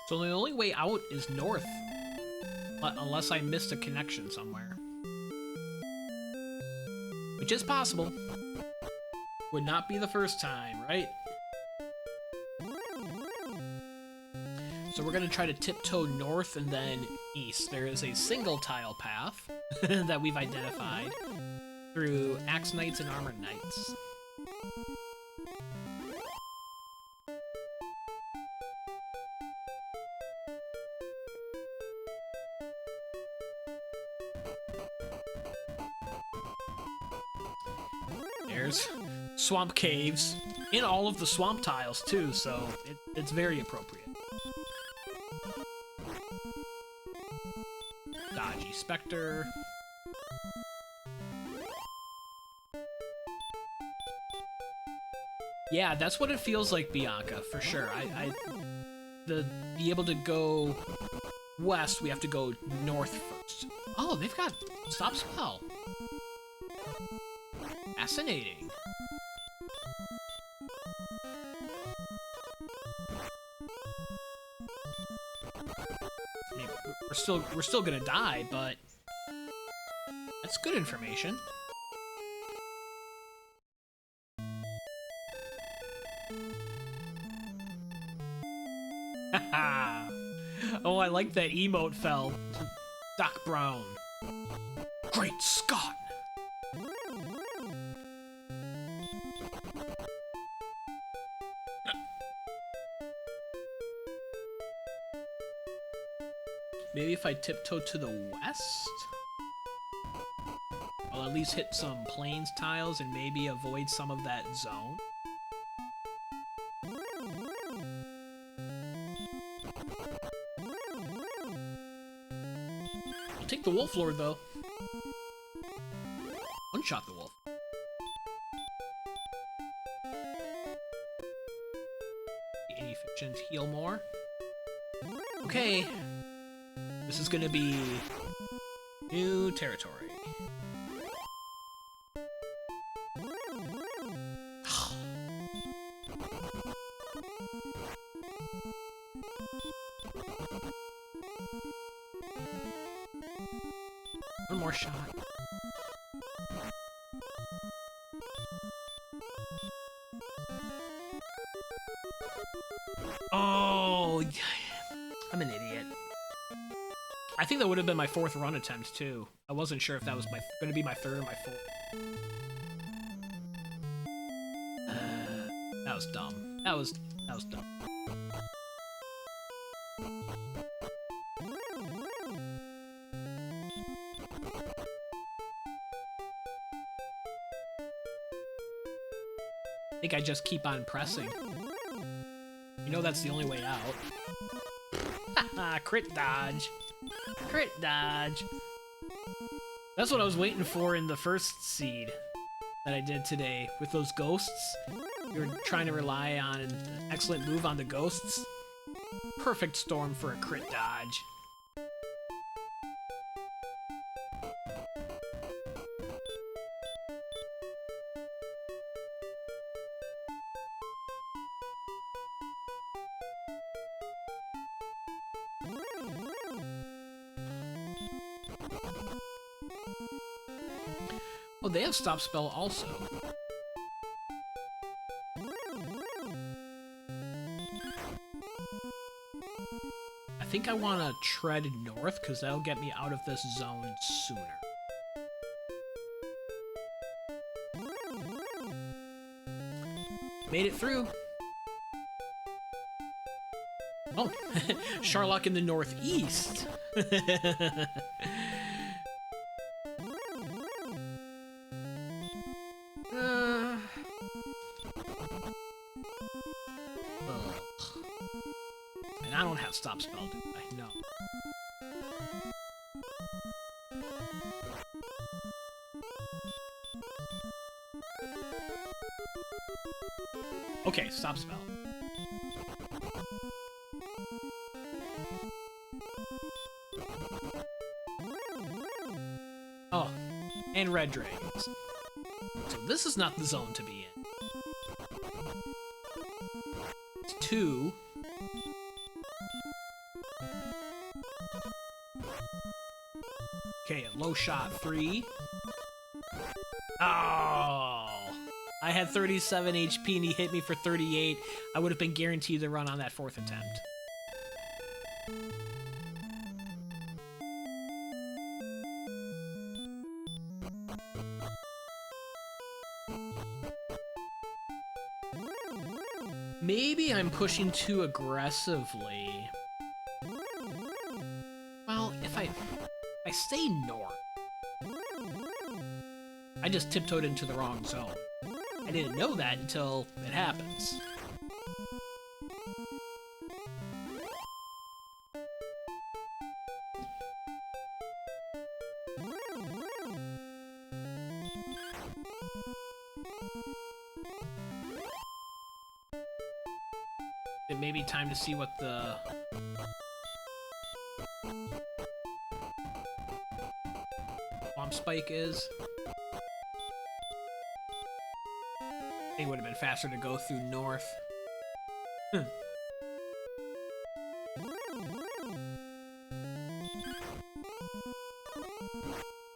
So the only way out is north, unless I missed a connection somewhere. Which is possible. Would not be the first time, right? So we're gonna try to tiptoe north and then east. There is a single tile path that we've identified through Axe Knights and Armored Knights. There's swamp caves in all of the swamp tiles too, so it's very appropriate. Dodgy Spectre. Yeah, that's what it feels like, Bianca, for sure. To be able to go west, we have to go north first. Oh, they've got stop spell. Fascinating. I mean, we're still gonna die, but that's good information. Oh, I like that emote fell. Doc Brown. Great Scott! Maybe if I tiptoe to the west? I'll at least hit some plains tiles and maybe avoid some of that zone. I'll take the Wolf Lord, though. One-shot the wolf. The inefficient heal more. Okay. This is gonna be new territory. One more shot. Oh, I'm an idiot. I think that would have been my fourth run attempt, too. I wasn't sure if that was going to be my third or my fourth. That was dumb. That was dumb. I think I just keep on pressing. You know that's the only way out. Haha, crit dodge. Crit dodge. That's what I was waiting for in the first seed that I did today with those ghosts. We were trying to rely on an excellent move on the ghosts. Perfect storm for a crit dodge. Oh, they have stop spell also. I think I want to tread north because that'll get me out of this zone sooner. Made it through. Oh, Charlock in the northeast. And I don't have stop spell, do I? No. Okay, stop spell. Oh, and red dragons. So this is not the zone to be in. It's 2. Okay, a low shot 3. Oh! I had 37 HP and he hit me for 38. I would have been guaranteed to run on that 4th attempt. Maybe I'm pushing too aggressively. Well, if I stay north, I just tiptoed into the wrong zone. I didn't know that until it happens. It may be time to see what the swamp spike is. I think it would have been faster to go through north.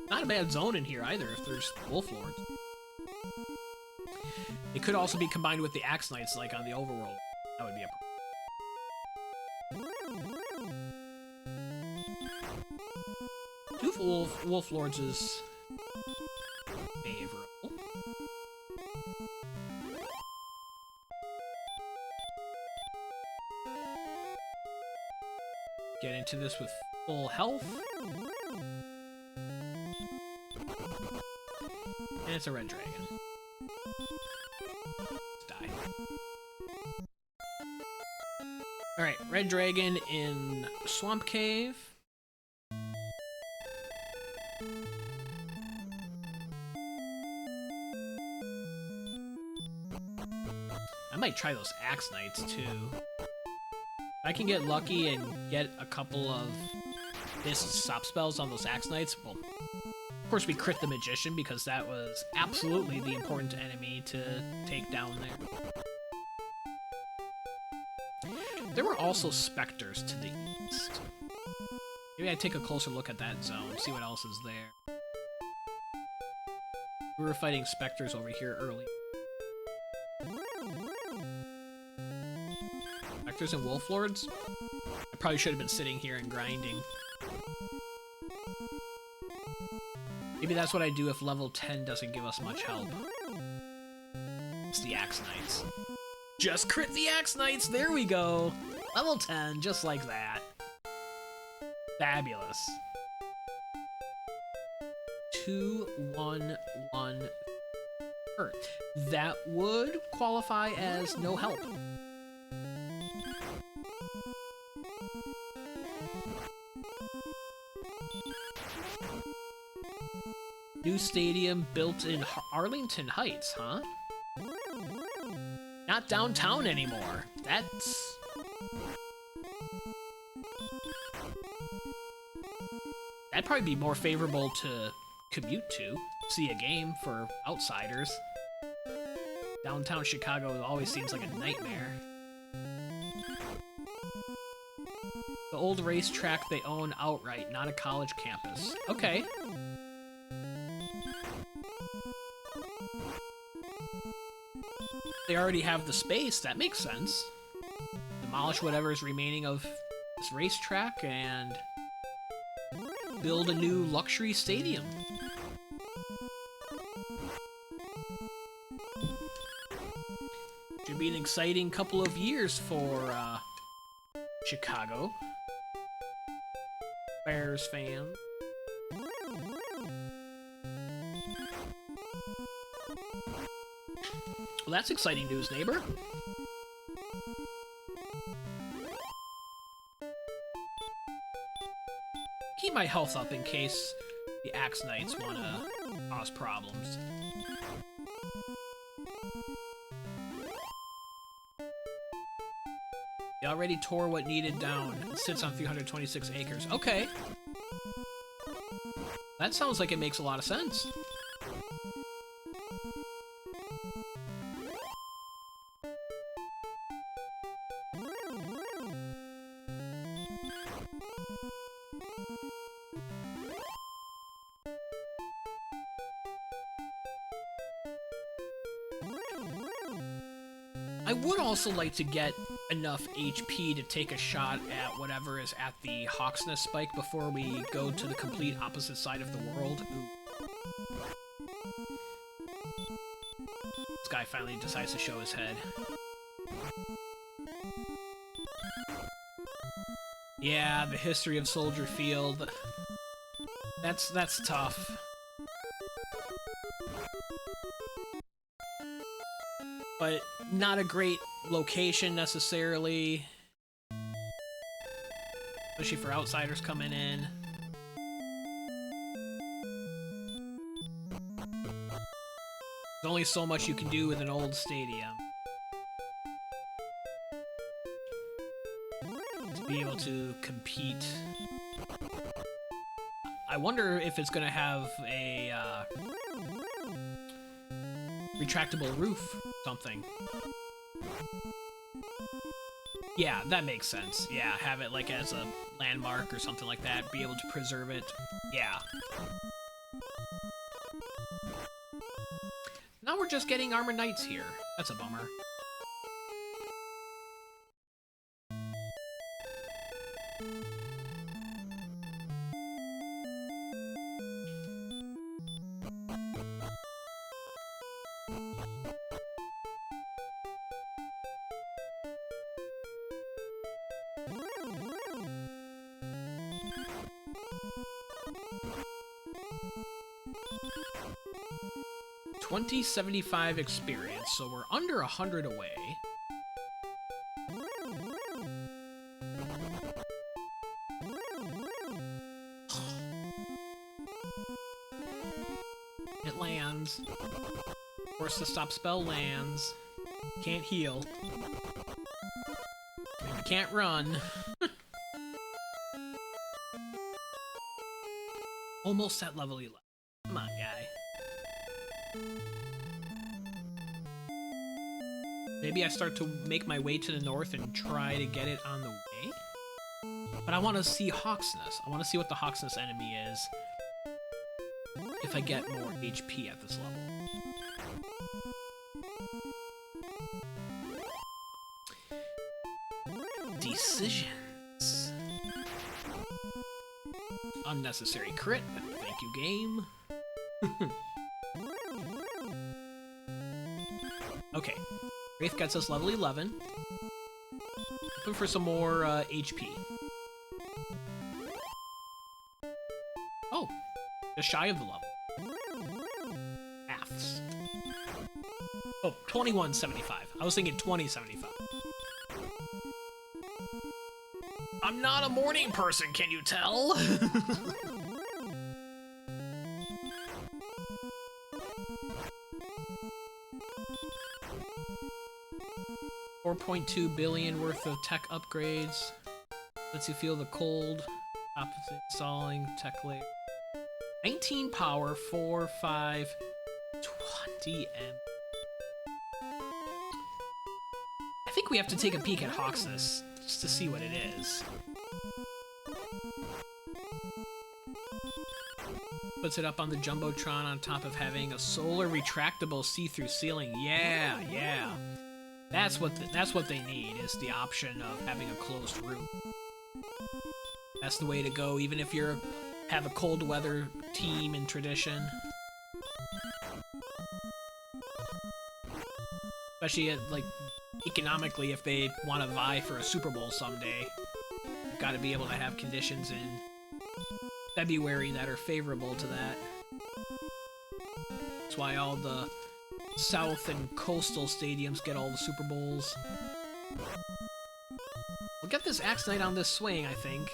Not a bad zone in here either if there's wolf lords. It could also be combined with the axe knights like on the overworld. That would be a problem. Two wolf lords is favorable. Get into this with full health. And it's a red dragon. Let's die. Alright, red dragon in Swamp Cave. I might try those axe knights too. If I can get lucky and get a couple of this stop spells on those axe knights, well, of course we crit the magician because that was absolutely the important enemy to take down there. There were also specters to the east. Maybe I'd take a closer look at that zone, see what else is there. We were fighting specters over here early. Specters and wolf lords? I probably should have been sitting here and grinding. Maybe that's what I do if level 10 doesn't give us much help. It's the axe knights. Just crit the axe knights! There we go! Level 10, just like that. Fabulous. 2-1-1 hurt. That would qualify as no help. New stadium built in Arlington Heights, huh? Not downtown anymore. That's... That'd probably be more favorable to commute to, see a game for outsiders. Downtown Chicago always seems like a nightmare. The old racetrack they own outright, not a college campus. Okay. They already have the space, that makes sense. Demolish whatever is remaining of this racetrack and build a new luxury stadium. Should be an exciting couple of years for Chicago. Bears fans. Well, that's exciting news, neighbor. Keep my health up in case the Axe Knights want to cause problems. They already tore what needed down. It sits on 326 acres. Okay. That sounds like it makes a lot of sense. I would also like to get enough HP to take a shot at whatever is at the Hawk's Nest spike before we go to the complete opposite side of the world. Ooh. This guy finally decides to show his head. Yeah, the history of Soldier Field. That's tough. but not a great location necessarily, especially for outsiders coming in. There's only so much you can do with an old stadium. To be able to compete. I wonder if it's gonna have a retractable roof something. Yeah, that makes sense. Yeah, have it like as a landmark or something like that, be able to preserve it. Yeah. Now we're just getting armored knights here. That's a bummer. $20.75 experience, so we're under 100 away. It lands. Of course, the stop spell lands. Can't heal. Can't run. Almost at level 11. Come on, guy. Maybe I start to make my way to the north and try to get it on the way? But I want to see Hawksness. I want to see what the Hawksness enemy is if I get more HP at this level. Decisions. Unnecessary crit, but thank you, game. Okay. Wraith gets us level 11. Looking for some more HP. Oh, just shy of the level. Halves. Oh, 21.75. I was thinking 20.75. I'm not a morning person, can you tell? 4.2 billion worth of tech upgrades. Lets you feel the cold. Opposite installing tech layer. 19 power, 4, 5, 20 M. I think we have to take a peek at Hawksness just to see what it is. Puts it up on the Jumbotron on top of having a solar retractable see-through ceiling. Yeah, yeah. That's what they need, is the option of having a closed room. That's the way to go, even if you're have a cold weather team in tradition. Especially like economically, if they want to vie for a Super Bowl someday, you've got to be able to have conditions in February that are favorable to that. That's why all the South and coastal stadiums get all the Super Bowls. We'll get this Axe Knight on this swing, I think.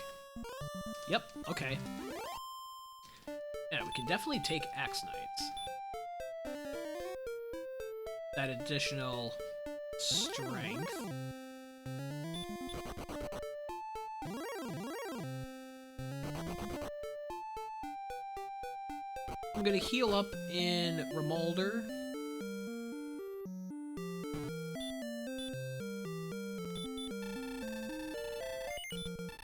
Yep, okay. Yeah, we can definitely take Axe Knights. That additional strength. I'm gonna heal up in Remolder.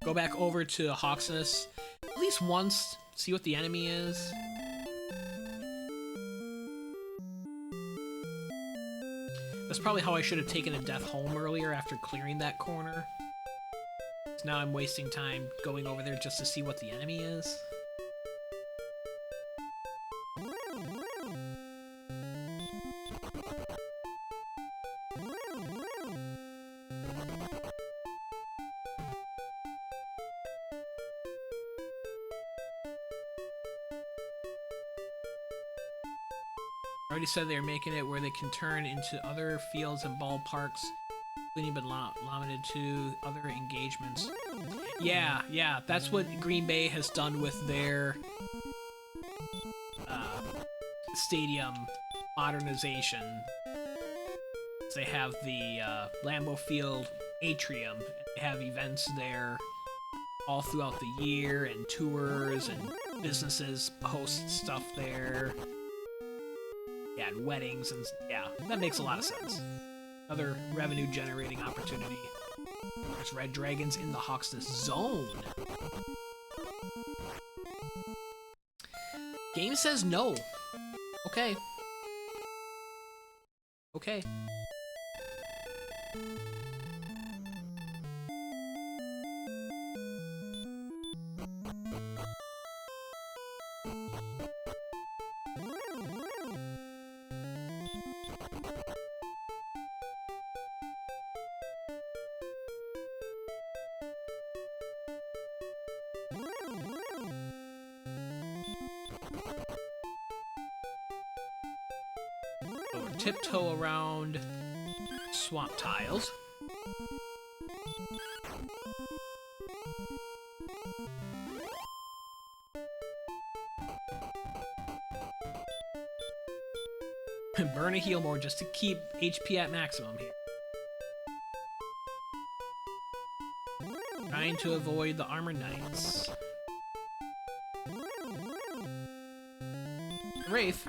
Go back over to Hawksness at least once, see what the enemy is. That's probably how I should have taken a death home earlier after clearing that corner. So now I'm wasting time going over there just to see what the enemy is. Already said they're making it where they can turn into other fields and ballparks, including but limited to other engagements. Yeah, that's what Green Bay has done with their stadium modernization. They have the Lambeau Field atrium. They have events there all throughout the year, and tours, and businesses host stuff there. Yeah, and weddings, and yeah, that makes a lot of sense. Another revenue-generating opportunity. There's red dragons in the Hawksnest Zone. Game says no. Okay. Okay. Tiptoe around swamp tiles. Burn a heal more just to keep HP at maximum here. Trying to avoid the armored knights. Wraith.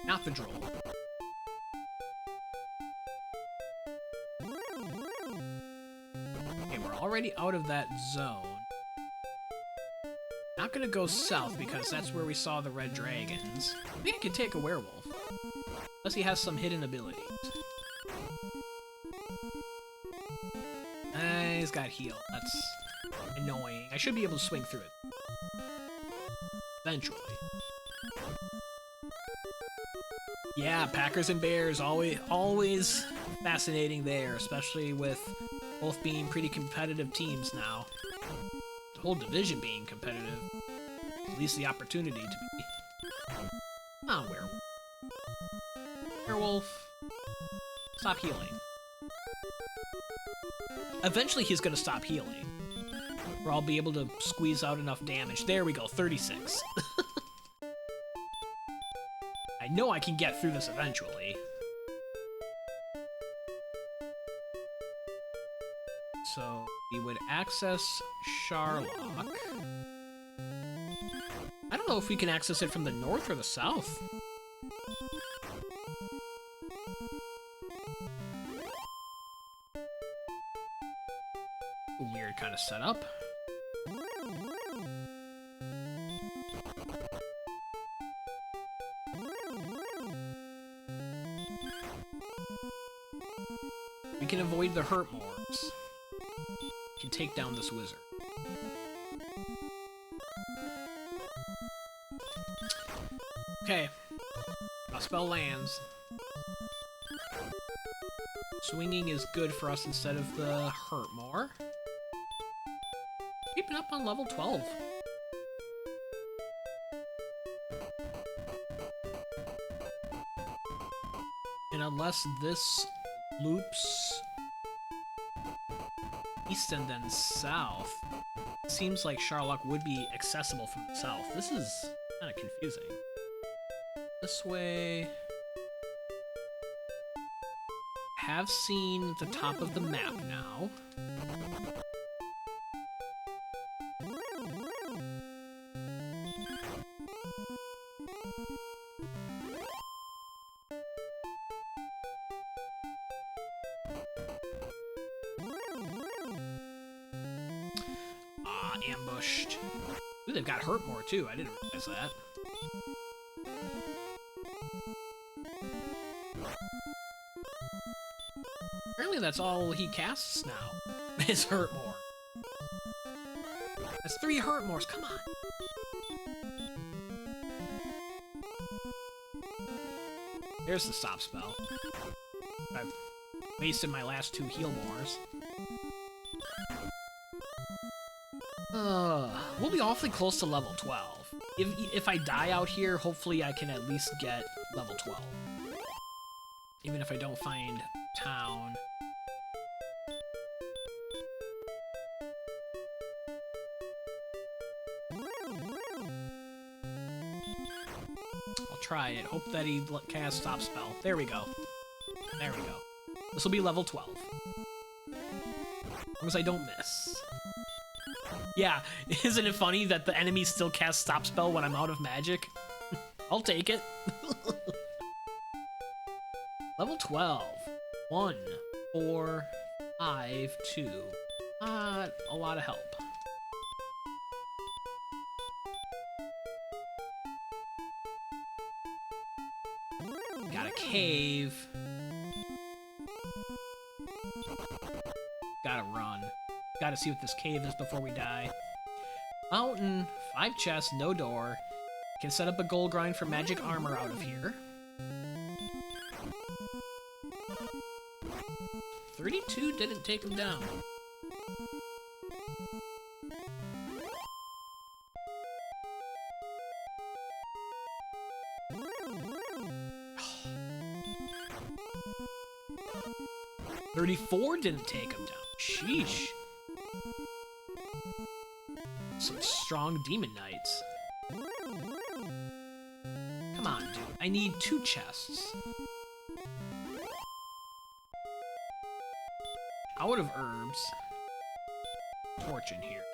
Not the droll. Okay, we're already out of that zone. Not gonna go south because that's where we saw the red dragons. I think I could take a werewolf. Unless he has some hidden abilities. He's got heal. That's annoying. I should be able to swing through it. Eventually. Yeah, Packers and Bears, always fascinating there, especially with both being pretty competitive teams now. The whole division being competitive. At least the opportunity to be. Ah, werewolf. Werewolf. Stop healing. Eventually he's gonna stop healing. Or I'll be able to squeeze out enough damage. There we go, 36. I know I can get through this eventually. So, we would access Charlock. I don't know if we can access it from the north or the south. Weird kind of setup. We can avoid the hurt mobs. We can take down this wizard. Okay. A spell lands. Swinging is good for us instead of the hurt more. Keeping up on level 12. And unless this loops east and then south, it seems like Charlock would be accessible from the south. This is kind of confusing. This way... Have seen the top of the map now. Ambushed. Ooh, they've got hurt more too. I didn't realize that. Apparently that's all he casts now. Is hurt more. That's 3 hurt mores. Come on. There's the stop spell. I've wasted my last 2 heal mores. We'll be awfully close to level 12. If I die out here, hopefully I can at least get level 12. Even if I don't find town. I'll try it. Hope that he casts stop spell. There we go. There we go. This will be level 12. As long as I don't miss. Yeah, isn't it funny that the enemies still cast stop spell when I'm out of magic? I'll take it. Level 12. 1, 4, 5, 2. A lot of help. Got a cave. Gotta run. Gotta see what this cave is before we die. Mountain. 5 chests, no door. Can set up a gold grind for magic armor out of here. 32 didn't take him down. $34 didn't take him down. Sheesh. Some strong demon knights. Come on, dude. I need 2 chests. Out of herbs. Torch in here.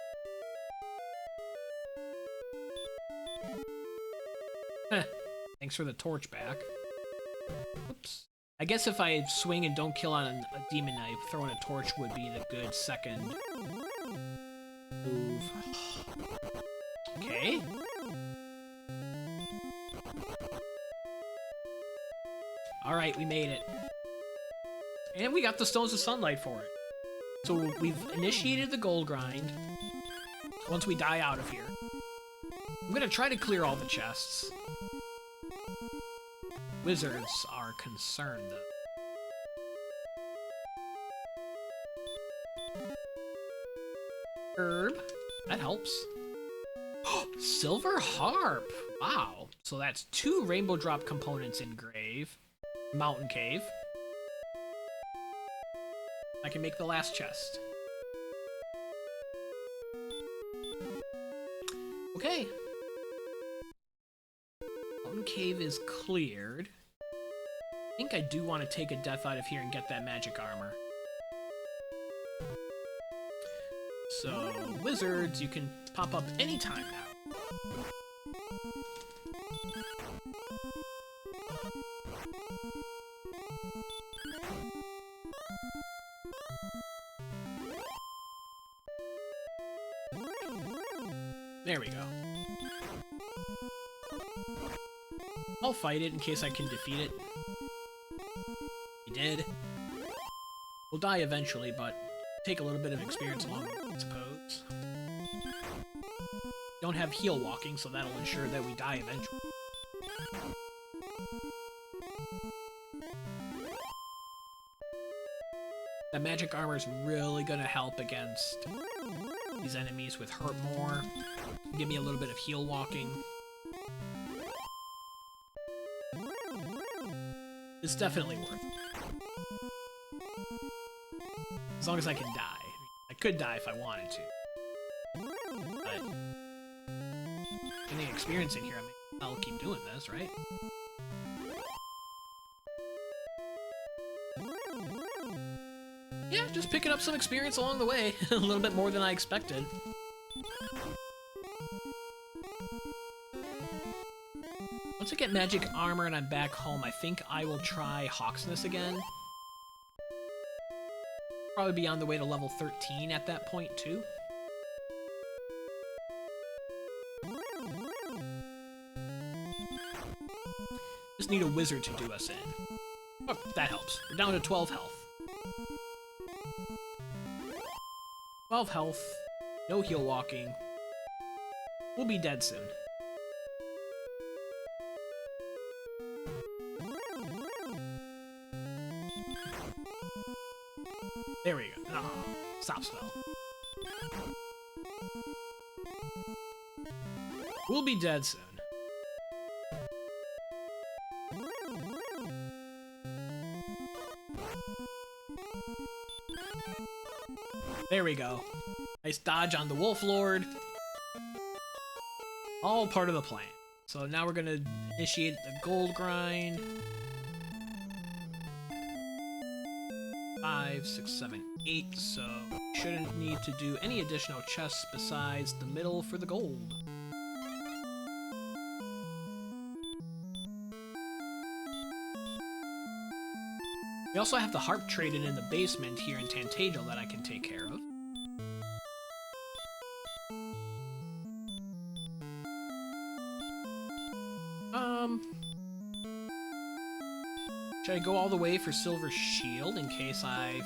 Heh. Thanks for the torch back. Oops. I guess if I swing and don't kill on a demon knight, throwing a torch would be the good second move. Okay. Alright, we made it. And we got the Stones of Sunlight for it. So we've initiated the gold grind. Once we die out of here. I'm gonna try to clear all the chests. Wizards are concerned, though. Herb. That helps. Silver Harp! Wow. So that's 2 rainbow drop components in Grave. Mountain Cave. I can make the last chest. Okay. Mountain Cave is cleared. I think I do want to take a death out of here and get that magic armor. So, wizards, you can pop up anytime now. There we go. I'll fight it in case I can defeat it. We did. We'll die eventually, but take a little bit of experience along the way, I suppose. Don't have heal walking, so that'll ensure that we die eventually. That magic armor is really gonna help against these enemies with hurt more. Give me a little bit of heal walking. It's definitely worth it. As long as I can die. I could die if I wanted to. But getting experience in here, I mean, I'll keep doing this, right? Yeah, just picking up some experience along the way. A little bit more than I expected. Once I get magic armor and I'm back home, I think I will try Hawksness again. Probably be on the way to level 13 at that point, too. Just need a wizard to do us in. Oh, that helps. We're down to 12 health. 12 health. No heal walking. We'll be dead soon. There we go. Oh, stop spell. We'll be dead soon. There we go. Nice dodge on the Wolf Lord. All part of the plan. So now we're gonna initiate the gold grind. 5, 6, 7, 8. So shouldn't need to do any additional chests besides the middle for the gold. We also have the harp traded in the basement here in Tantagel that I can take care of. Should I go all the way for Silver Shield in case I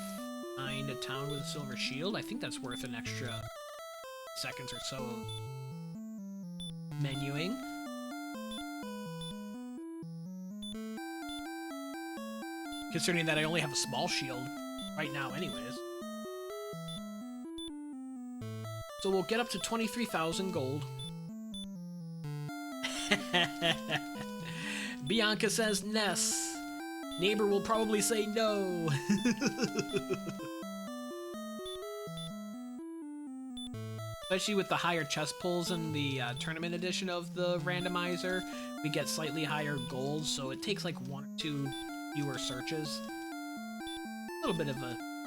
find a town with a Silver Shield? I think that's worth an extra seconds or so of menuing. Considering that I only have a small shield right now anyways. So we'll get up to 23,000 gold. Bianca says Ness. Neighbor will probably say no. Especially with the higher chest pulls in the tournament edition of the randomizer, we get slightly higher gold, so it takes like 1 or 2 fewer searches. A little bit of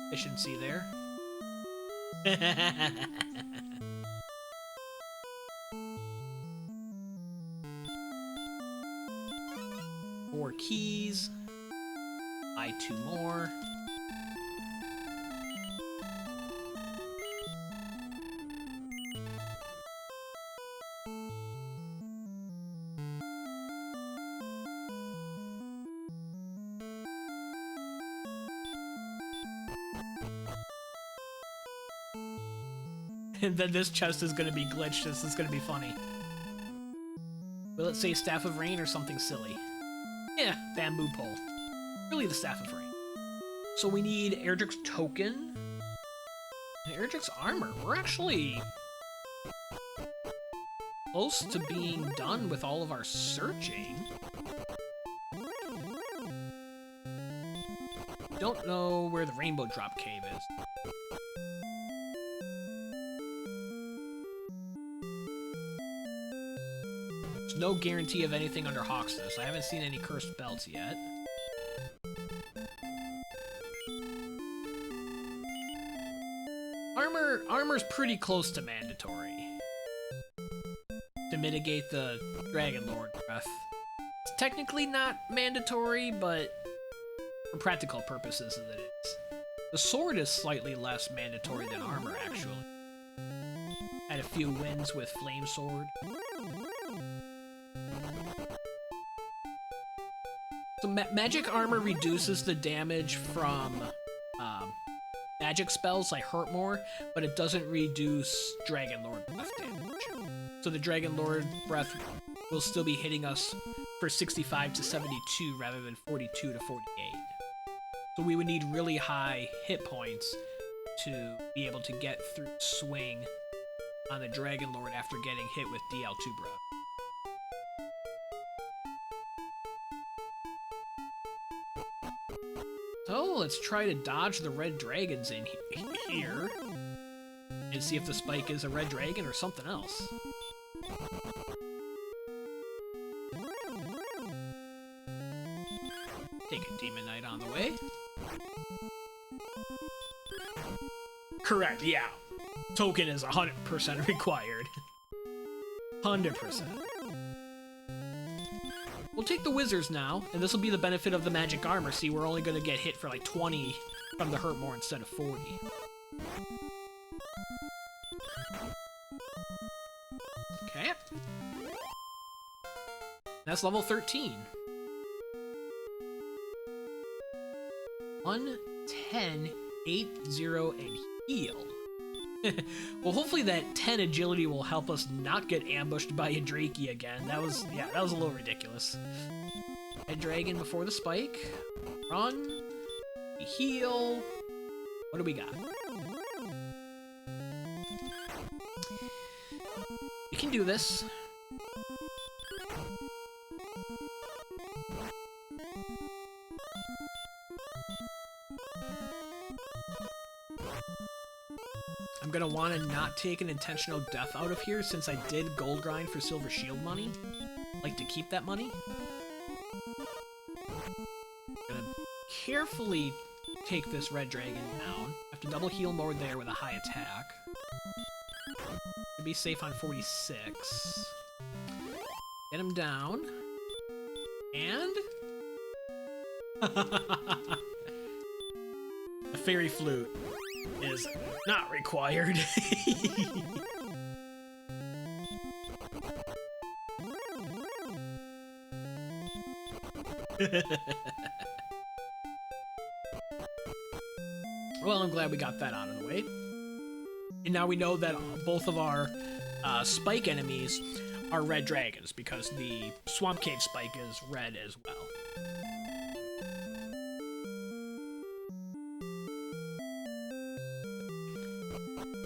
efficiency there. 4 keys. Buy 2 more. And then this chest is going to be glitched. This is going to be funny. Will it say Staff of Rain or something silly? Yeah, bamboo pole. Really the Staff of Rain. So we need Erdrick's token. And Erdrick's armor. We're actually close to being done with all of our searching. Don't know where the Rainbow Drop Cave is. There's no guarantee of anything under Hawksness. I haven't seen any cursed belts yet. Armor's pretty close to mandatory to mitigate the Dragonlord breath. It's technically not mandatory, but for practical purposes it is. The sword is slightly less mandatory than armor, actually. Had a few wins with Flame Sword. So magic armor reduces the damage from magic spells like Hurt More, but it doesn't reduce Dragonlord breath damage. So the Dragonlord breath will still be hitting us for 65 to 72 rather than 42 to 48. So we would need really high hit points to be able to get through swing on the Dragonlord after getting hit with DL2 breath. So let's try to dodge the red dragons in here and see if the spike is a red dragon or something else. Take a Demon Knight on the way. Correct, yeah. Token is 100% required. 100%. We'll take the Wizards now, and this will be the benefit of the magic armor. See, we're only going to get hit for like 20 from the Hurt More instead of 40. Okay. That's level 13. 1, 10, 8, 0, and heal. Well, hopefully that 10 agility will help us not get ambushed by a Drakey again. That was a little ridiculous. Red dragon before the spike. Run. We heal. What do we got? We can do this. I'm gonna want to not take an intentional death out of here since I did gold grind for silver shield money. Like to keep that money. Gonna carefully take this red dragon down. Have to double heal mode there with a high attack. To be safe on 46. Get him down. And... a fairy flute is not required. Well, I'm glad we got that out of the way. And now we know that both of our spike enemies are red dragons, because the Swamp Cave spike is red as well.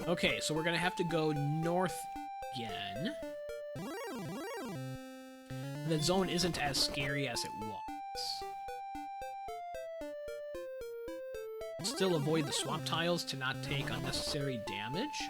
Okay, so we're gonna have to go north again. The zone isn't as scary as it was. Still avoid the swamp tiles to not take unnecessary damage.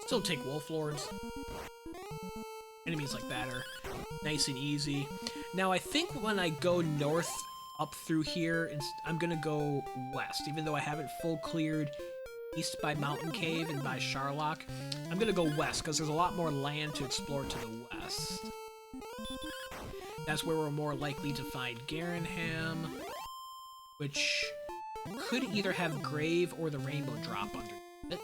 Still take Wolf Lords. Enemies like that are nice and easy. Now I think when I go north up through here, I'm gonna go west. Even though I haven't full cleared east by Mountain Cave and by Charlock, I'm gonna go west because there's a lot more land to explore to the west. That's where we're more likely to find Garenham, which could either have Grave or the Rainbow Drop under it.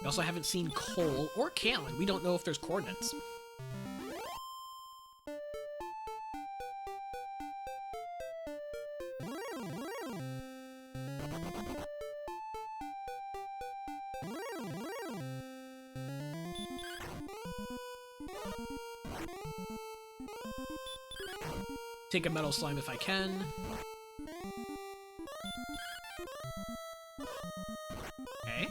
We also haven't seen Cole or Callan. We don't know if there's coordinates. Take a metal slime if I can. Okay.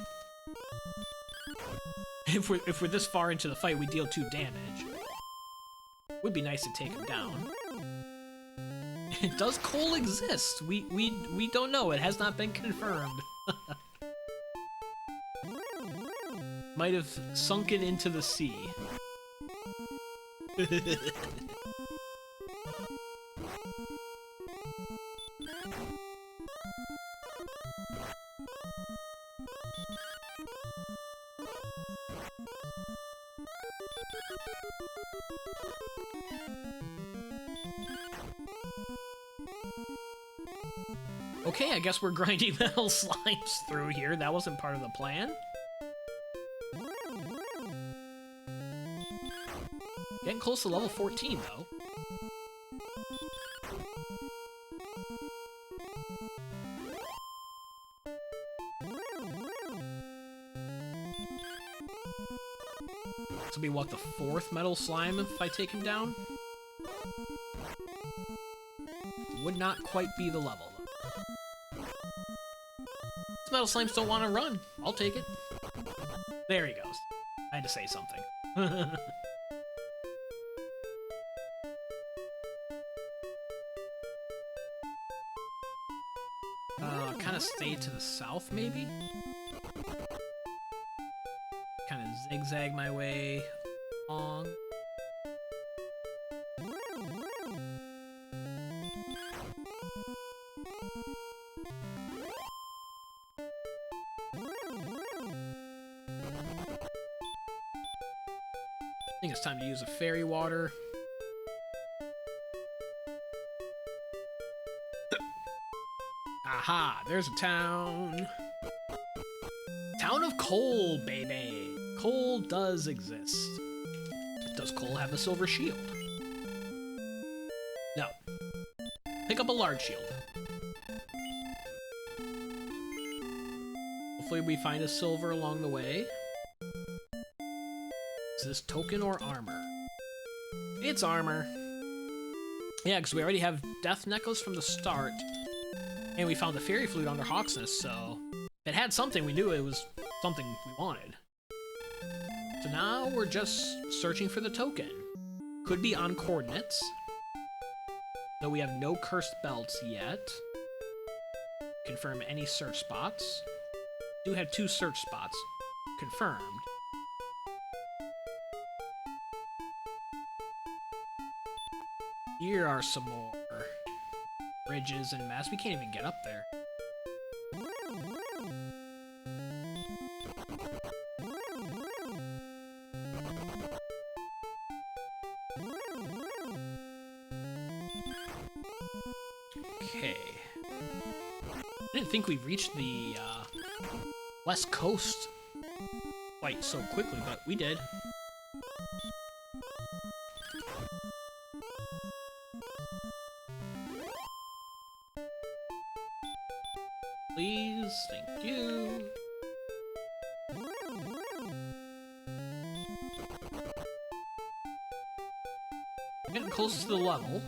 If we're this far into the fight, we deal 2 damage. Would be nice to take him down. Does Cole exist? We don't know. It has not been confirmed. Might have sunken into the sea. Okay, I guess we're grinding metal slimes through here. That wasn't part of the plan. Getting close to level 14, though. This will be, what, the 4th metal slime if I take him down? Would not quite be the level, though. These metal slimes don't want to run. I'll take it. There he goes. I had to say something. Kind of stay to the south, maybe? Kind of zigzag my way along. I think it's time to use a fairy water. Aha, there's a town. Town of Cole, baby. Cole does exist. Does Cole have a silver shield? No. Pick up a large shield. Hopefully we find a silver along the way. Is this token or armor? It's armor. Yeah, because we already have Death Necklace from the start. And we found the Fairy Flute under Hawksness, so... If it had something, we knew it was something we wanted. So now we're just searching for the token. Could be on coordinates. Though we have no cursed belts yet. Confirm any search spots. Do have 2 search spots confirmed. Here are some more bridges and maps. We can't even get up there. Okay. I didn't think we reached the West Coast quite so quickly, but we did. Please, thank you. Getting close to the level.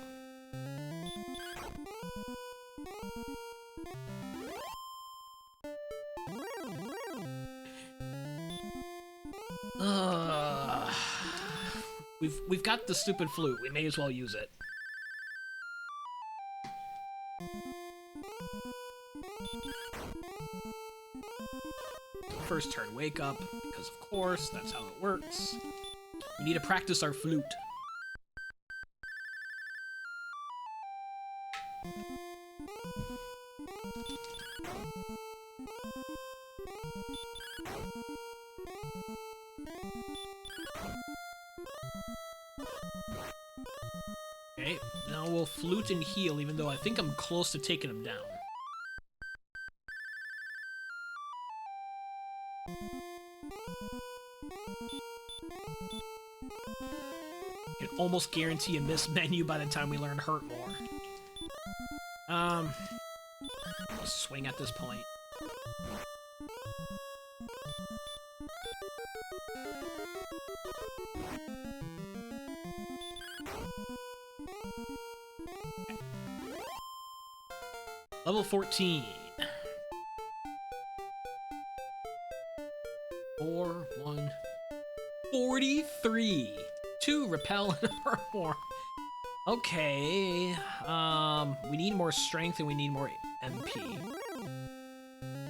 We've got the stupid flute. We may as well use it. First turn, wake up, because of course, that's how it works. We need to practice our flute. Okay, now we'll flute and heal, even though I think I'm close to taking him down. Can almost guarantee a missed menu by the time we learn Hurt More. I'll swing at this point. Level 14. 4, 1, 43. 2 repel and hurt more. Okay. We need more strength and we need more MP.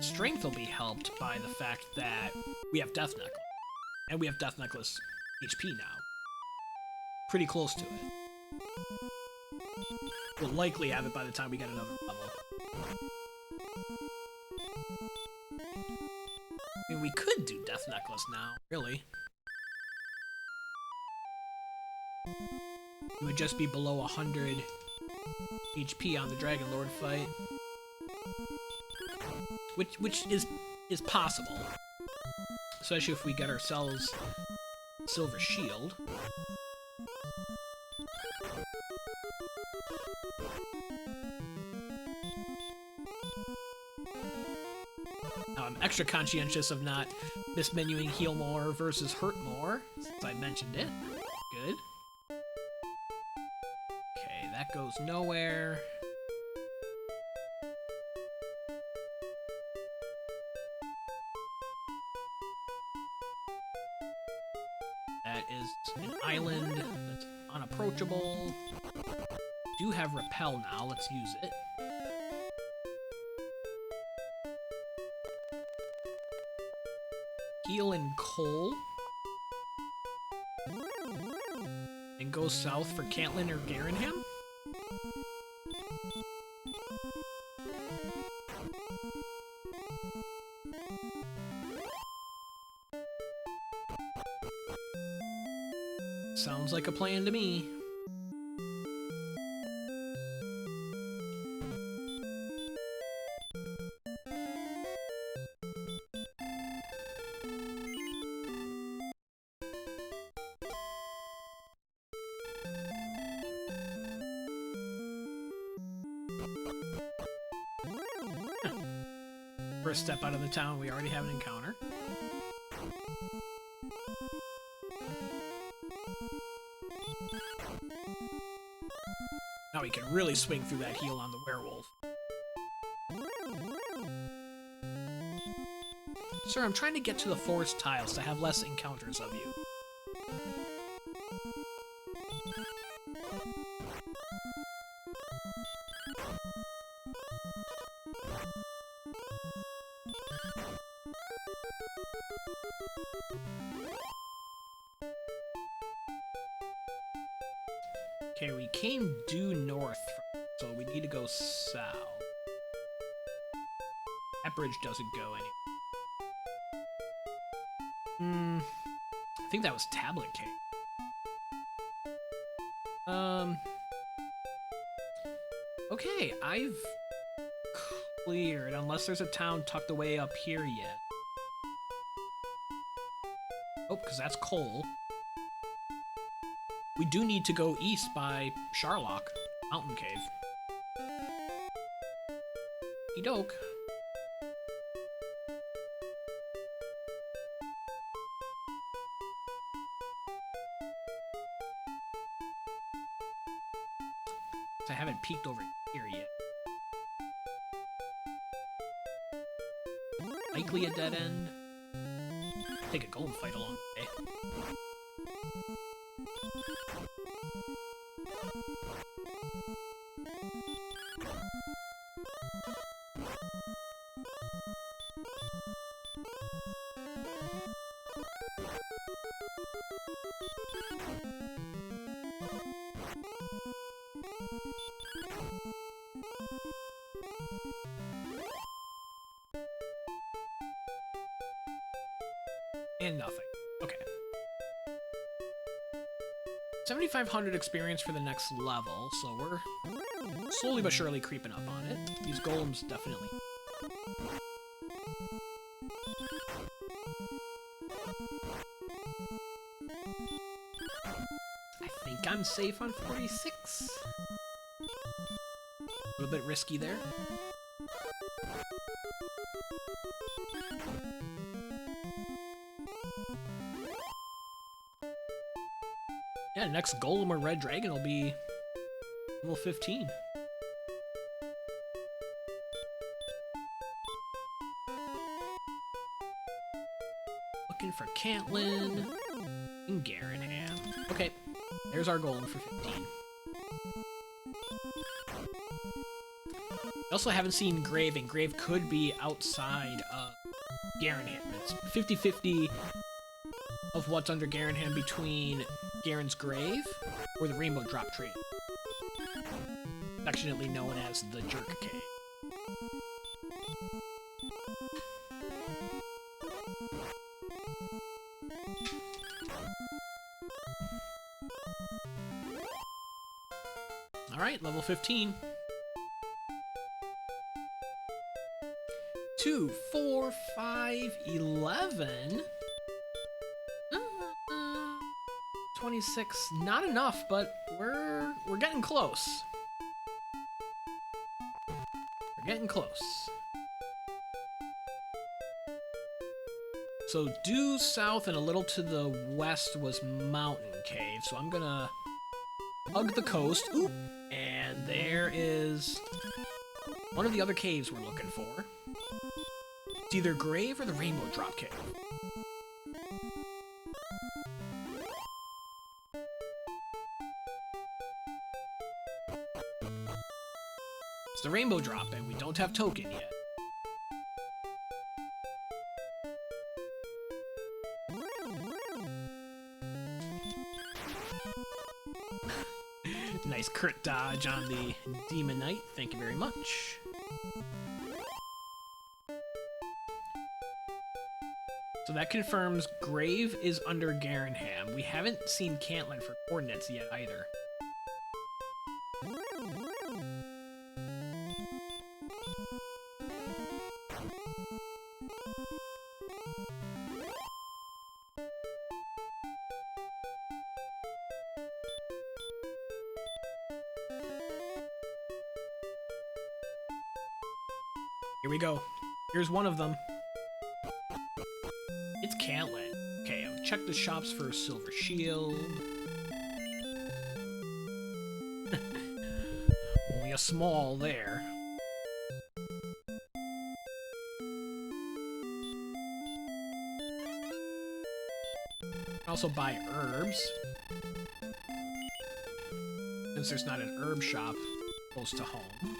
Strength will be helped by the fact that we have Death Necklace. And we have Death Necklace HP now. Pretty close to it. We'll likely have it by the time we get another level. I mean, we could do Death Necklace now, really. It would just be below 100 HP on the Dragonlord fight. Which is possible. Especially if we get ourselves Silver Shield. Now I'm extra conscientious of not mismenuing Heal More versus Hurt More, since I mentioned it. Good. Okay, that goes nowhere. That is an island that's unapproachable. Do have Repel now, let's use it. Heal in Coal. And go south for Cantlin or Garenham? Sounds like a plan to me. First step out of the town, we already have an encounter. Now we can really swing through that heal on the werewolf. Sir, I'm trying to get to the forest tiles to have less encounters of you. Okay, we came due north, so we need to go south. That bridge doesn't go anywhere. I think that was Tablet Cave. Okay, I've cleared, unless there's a town tucked away up here yet. Oh, because that's coal. We do need to go east by Charlock Mountain Cave. Doke. I haven't peeked over here yet. Likely a dead end. Take a golem fight along the way. And nothing. Okay. 7,500 experience for the next level, so we're slowly but surely creeping up on it. These golems definitely. I think I'm safe on 46. A little bit risky there. Yeah, next golem or red dragon will be level 15. Looking for Cantlin and Garenham. Okay, there's our golem for 15. We also haven't seen Grave, and Grave could be outside of Garenham. It's 50-50 of what's under Garenham between Garen's Grave or the Rainbow Drop Tree, affectionately known as the Jerk Cave. Alright, level 15. 2, 4, 5, 11. 26, not enough, but we're getting close. We're getting close. So due south and a little to the west was Mountain Cave, so I'm gonna hug the coast. Oop! And there is one of the other caves we're looking for. It's either Grave or the Rainbow Drop Cave. It's the Rainbow Drop, and we don't have token yet. Nice crit dodge on the Demon Knight. Thank you very much. So that confirms Grave is under Garenham. We haven't seen Cantlin for coordinates yet either. Here we go. Here's one of them. It's Cantlin. Okay, I'm check the shops for Silver Shield. Only a small there. Also buy herbs, since there's not an herb shop close to home.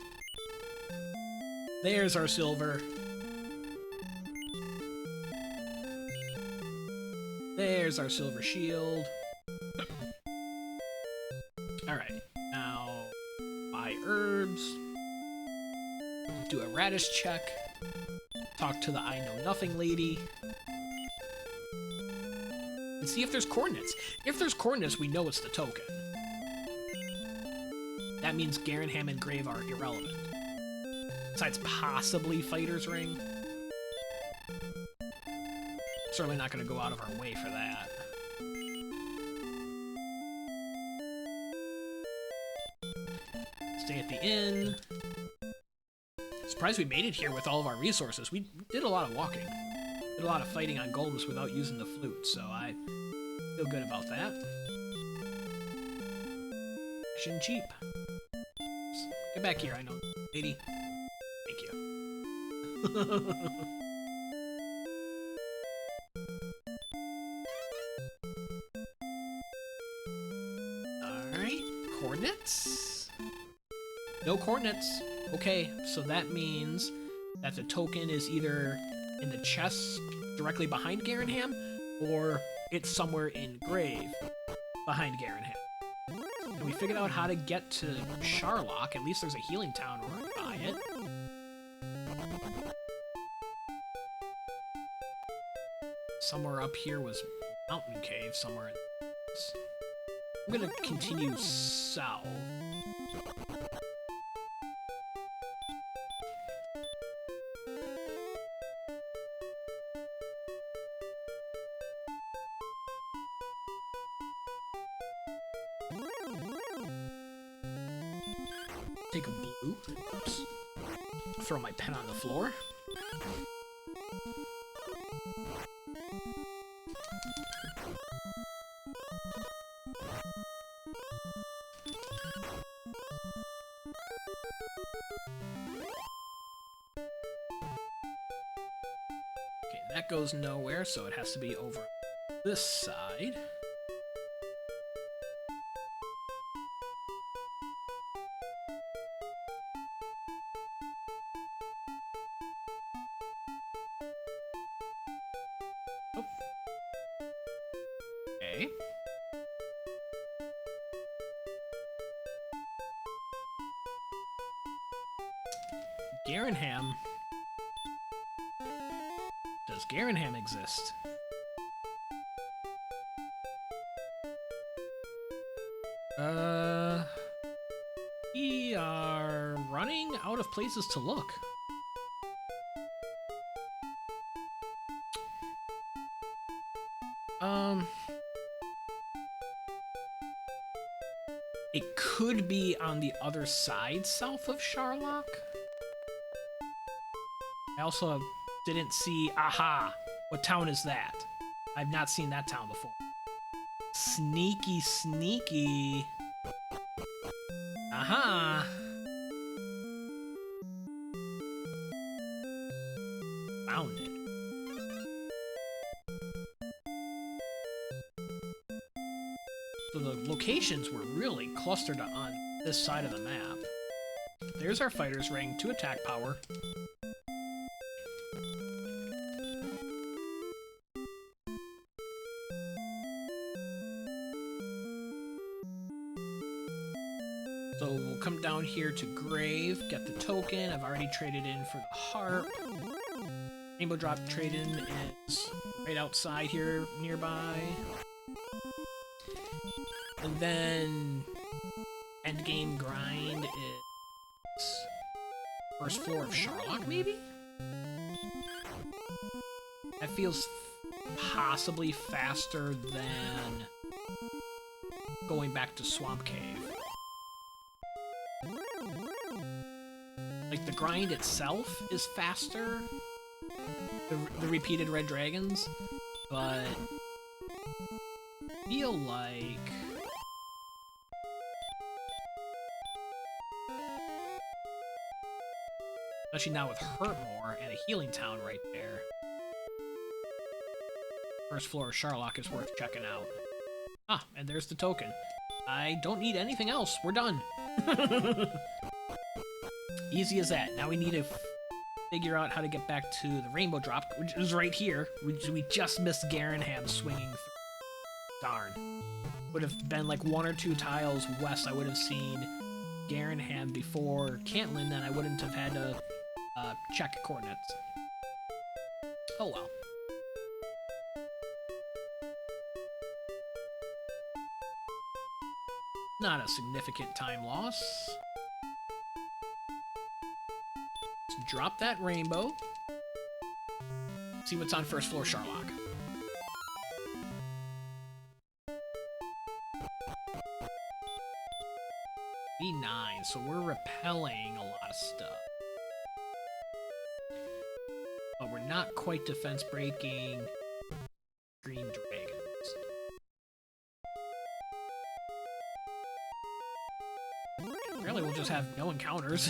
There's our silver. There's our silver shield. Alright, now buy herbs. Do a radish check. Talk to the I Know Nothing lady. And see if there's coordinates. If there's coordinates, we know it's the token. That means Garenham and Grave are irrelevant. Besides possibly Fighter's Ring. Certainly not going to go out of our way for that. Stay at the inn. Surprised we made it here with all of our resources. We did a lot of walking. Did a lot of fighting on golems without using the flute, so I feel good about that. Mission cheap. Get back here, I know, lady. Thank you. Alright, coordinates? No coordinates. Okay, so that means that the token is either in the chest directly behind Garenham, or it's somewhere in Grave behind Garenham. And we figured out how to get to Charlock. At least there's a healing town right by it. Somewhere up here was Mountain Cave, somewhere in this. I'm gonna continue south. Take a blue. Oops. Throw my pen on the floor. Okay, that goes nowhere, so it has to be over this side. Okay. Garenham. Does Garenham exist? We are running out of places to look. It could be on the other side south of Charlock. I also didn't see... Aha! What town is that? I've not seen that town before. Sneaky, sneaky. Aha! Found it. So the locations were really clustered on this side of the map. There's our Fighter's Ring, 2 attack power. So we'll come down here to Grave, get the token. I've already traded in for the harp. Rainbow Drop trade-in is right outside here, nearby. And then endgame grind is first floor of Charlock, maybe? That feels possibly faster than going back to Swamp Cave. Like, the grind itself is faster, the repeated red dragons, but feel like... Especially now with Hurtmore and a healing town right there. First floor of Charlock is worth checking out. Ah, and there's the token. I don't need anything else. We're done. Easy as that. Now we need to figure out how to get back to the Rainbow Drop, which is right here. We just missed Garanham swinging through. Darn. Would have been like 1 or 2 tiles west. I would have seen Garanham before Cantlin, and I wouldn't have had to check coordinates. Oh well. Not a significant time loss. Let's drop that rainbow. See what's on first floor Charlock. E9, so we're repelling a lot of stuff. But we're not quite defense breaking green dragons. Really, we'll just have no encounters.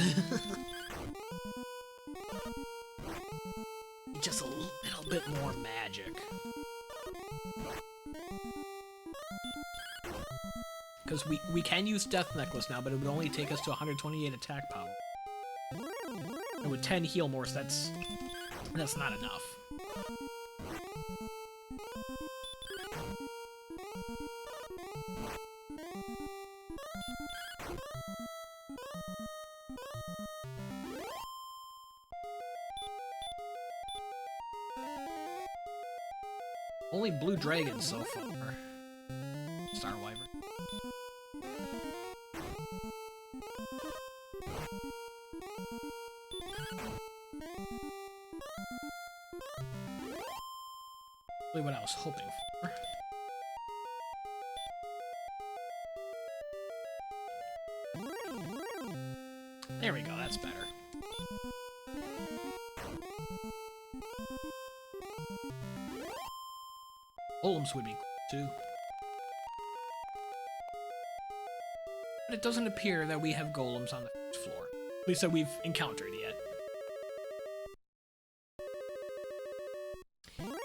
Just a little bit more magic. Because we can use Death Necklace now, but it would only take us to 128 attack power. And with 10 heal more, so that's not enough. Only blue dragons so far. Star Wyvern. Really what I was hoping for. There we go, that's better. Golems would be cool too. But it doesn't appear that we have golems on the first floor. At least that we've encountered yet.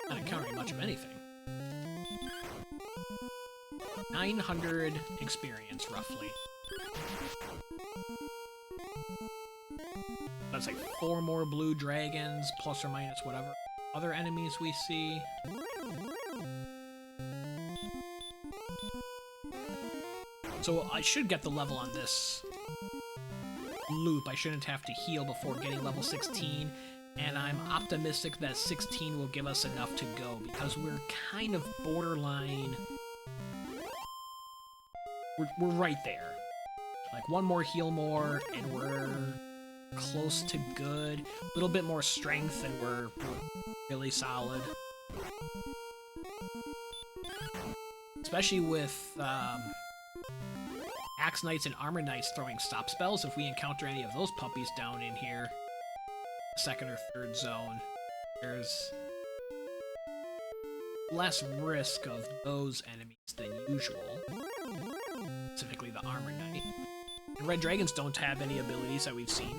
Not encountering much of anything. 900 experience, roughly. That's like 4 more blue dragons, plus or minus whatever other enemies we see. So I should get the level on this loop. I shouldn't have to heal before getting level 16. And I'm optimistic that 16 will give us enough to go, because we're kind of borderline. We're right there. Like 1 more heal more, and we're close to good. A little bit more strength, and we're really solid. Especially with Axe Knights and Armor Knights throwing stop spells. If we encounter any of those puppies down in here, 2nd or 3rd zone, there's less risk of those enemies than usual. Specifically the Armor Knight. And Red Dragons don't have any abilities that we've seen.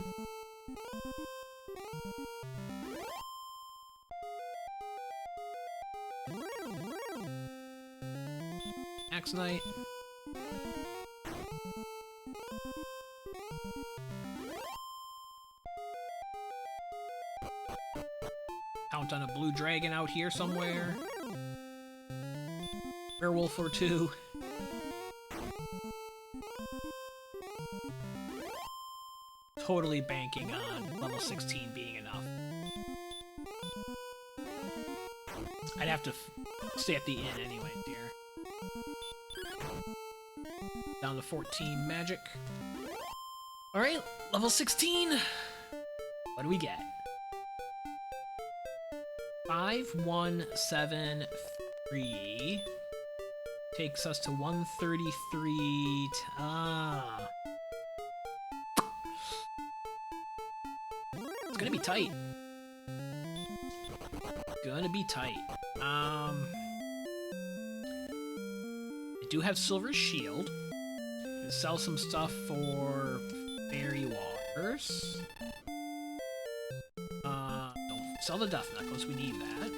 Axe Knight. Count on a blue dragon out here somewhere. Werewolf or 2. Totally banking on level 16 being enough. I'd have to stay at the inn anyway, dear. Down to 14 magic. Alright, level 16. What do we get? 5173 takes us to 133. It's gonna be tight. do have Silver Shield. Sell some stuff for Fairy Waters. Don't sell the Death Necklace, we need that.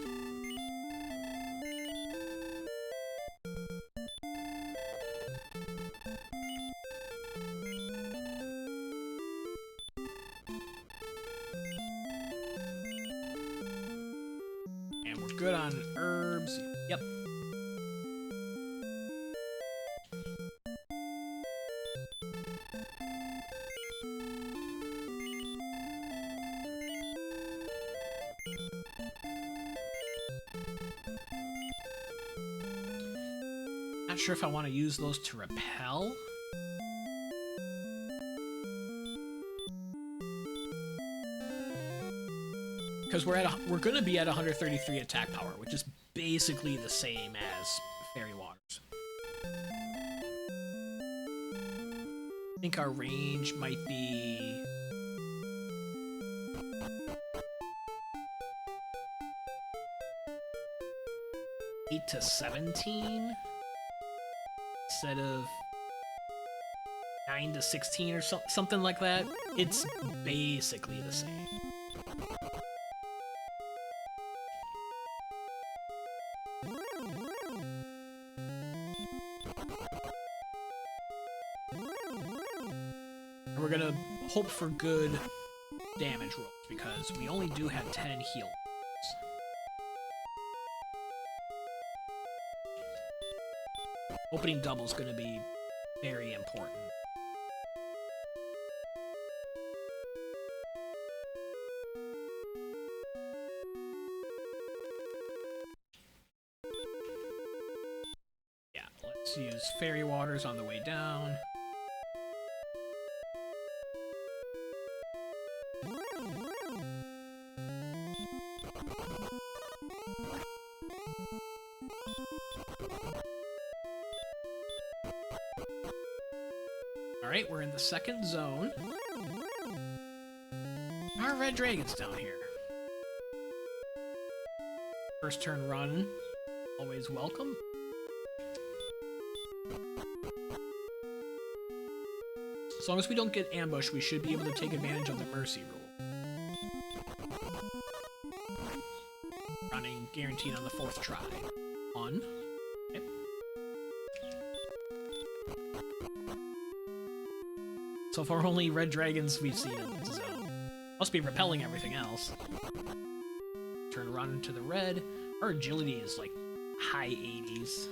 And we're good on herbs. Yep. Not sure if I want to use those to repel. Because we're gonna be at 133 attack power, which is basically the same as Fairy Waters. I think our range might be 8 to 17 instead of 9 to 16 or something like that. It's basically the same. And we're gonna hope for good damage rolls because we only do have 10 heal. Opening double is going to be very important. Yeah, let's use Fairy Waters on the way down. Alright, we're in the second zone. Our red dragon's down here. First turn run, always welcome. As long as we don't get ambushed, we should be able to take advantage of the mercy rule. Running guaranteed on the 4th try. 1. Okay. So far, only red dragons we've seen in this zone. Must be repelling everything else. Turn run to the red. Our agility is like high 80s.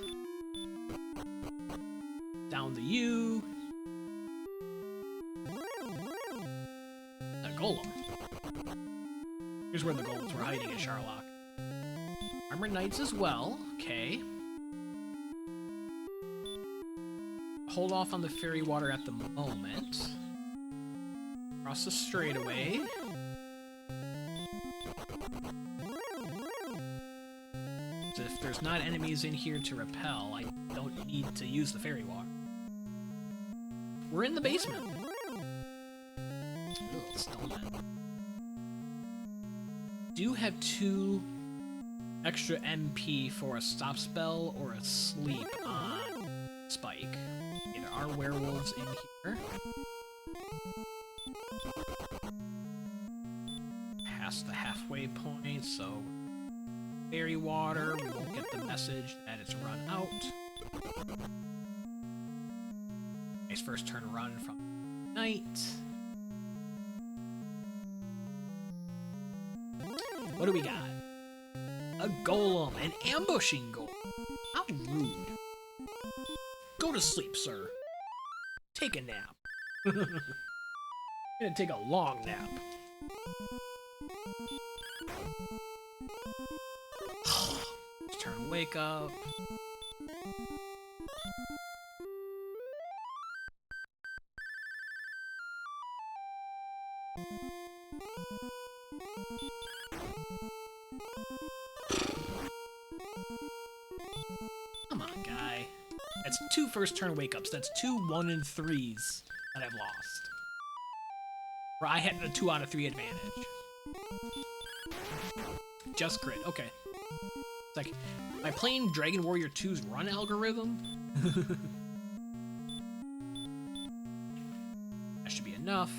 Down the U. A golem. Here's where the golems were hiding at Charlock. Armor Knights as well. Okay. Hold off on the Fairy Water at the moment. Cross the straightaway. So if there's not enemies in here to repel, I don't need to use the Fairy Water. We're in the basement. Ugh, stolen. Do have 2 extra MP for a stop spell or a sleep on Spike. Okay, there are werewolves in here. Past the halfway point, so Fairy Water, we won't get the message that it's run out. Nice first turn run from Knight. What do we got? A golem, an ambushing golem. How rude. Go to sleep, sir. Take a nap. Gonna take a long nap. Turn wake up. Come on, guy. That's 2 first turn wake ups. That's 2 1 and 3s that I've lost. Or I had a 2 out of 3 advantage. Just crit. Okay. It's like, am I playing Dragon Warrior 2's run algorithm? That should be enough.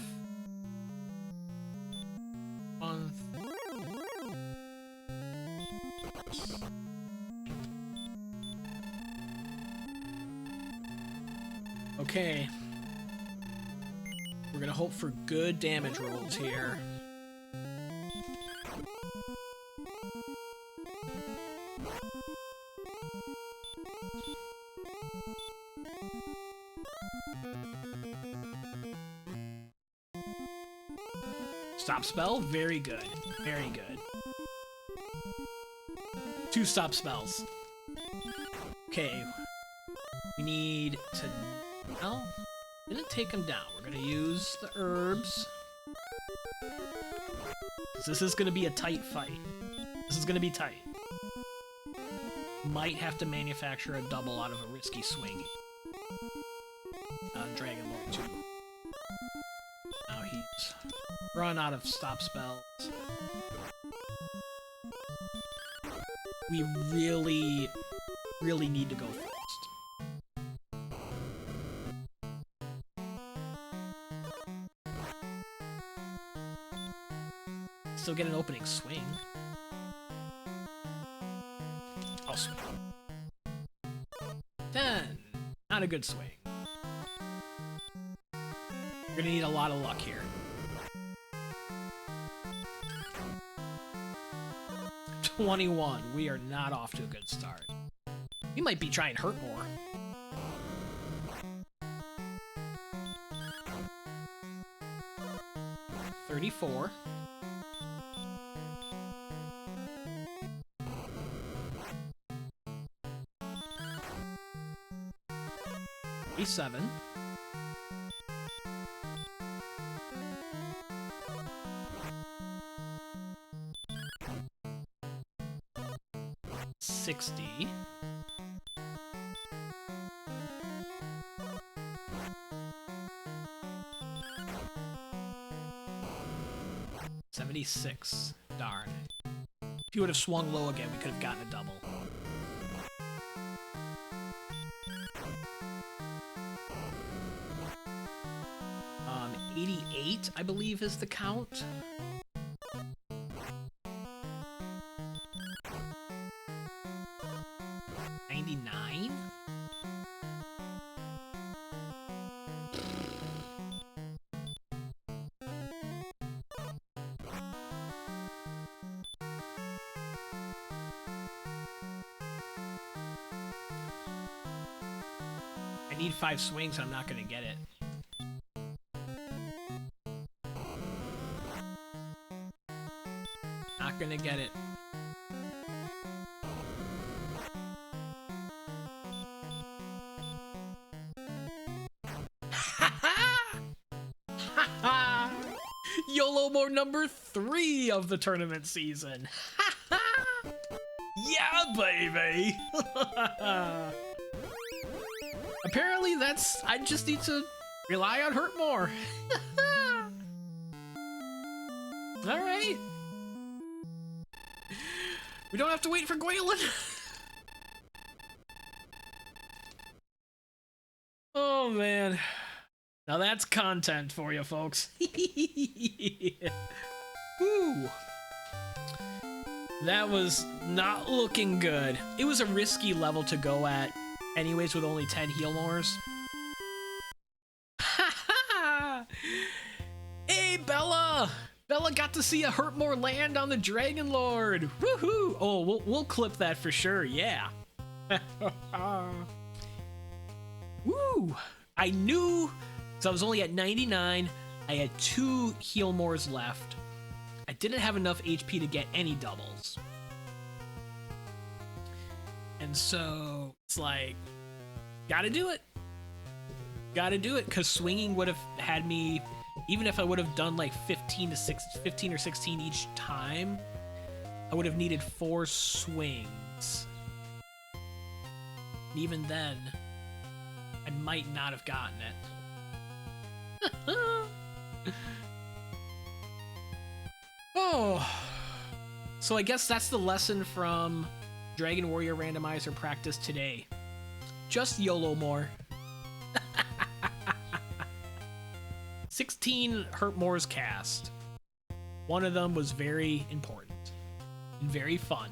Okay. We're gonna hope for good damage rolls here. Stop spell, very good. Very good. 2 stop spells. Okay. We need to... No, didn't take him down. We're gonna use the herbs. This is gonna be a tight fight. This is gonna be tight. Might have to manufacture a double out of a risky swing on Dragonlord 2. Now he's run out of stop spells. We really, really need to go first. Still get an opening swing. I'll swing. 10. Not a good swing. We're gonna need a lot of luck here. 21. We are not off to a good start. We might be trying hurt more. $34. $7. $60. $76. Darn. If you would have swung low again, we could have gotten a double. 88, I believe, is the count. $99? I need 5 swings, I'm not gonna get it. Not gonna get it. YOLO mode number 3 of the tournament season. Yeah, baby. Apparently that's, I just need to rely on hurt more. All right. We don't have to wait for Gwaylin. Oh, man. Now that's content for you, folks. Woo. That was not looking good. It was a risky level to go at, anyways, with only 10 heal mores. Hey, Bella! Bella got to see a hurt more land on the Dragonlord. Woohoo! Oh, we'll clip that for sure. Yeah. Woo! I knew, so I was only at 99. I had 2 heal mores left. I didn't have enough HP to get any doubles. And so it's like, gotta do it. Gotta do it, because swinging would have had me, even if I would have done like 15 or 16 each time, I would have needed 4 swings. And even then, I might not have gotten it. Oh. So I guess that's the lesson from Dragon Warrior Randomizer practice today. Just YOLO more. 16 Hurtmore's cast. One of them was very important and very fun.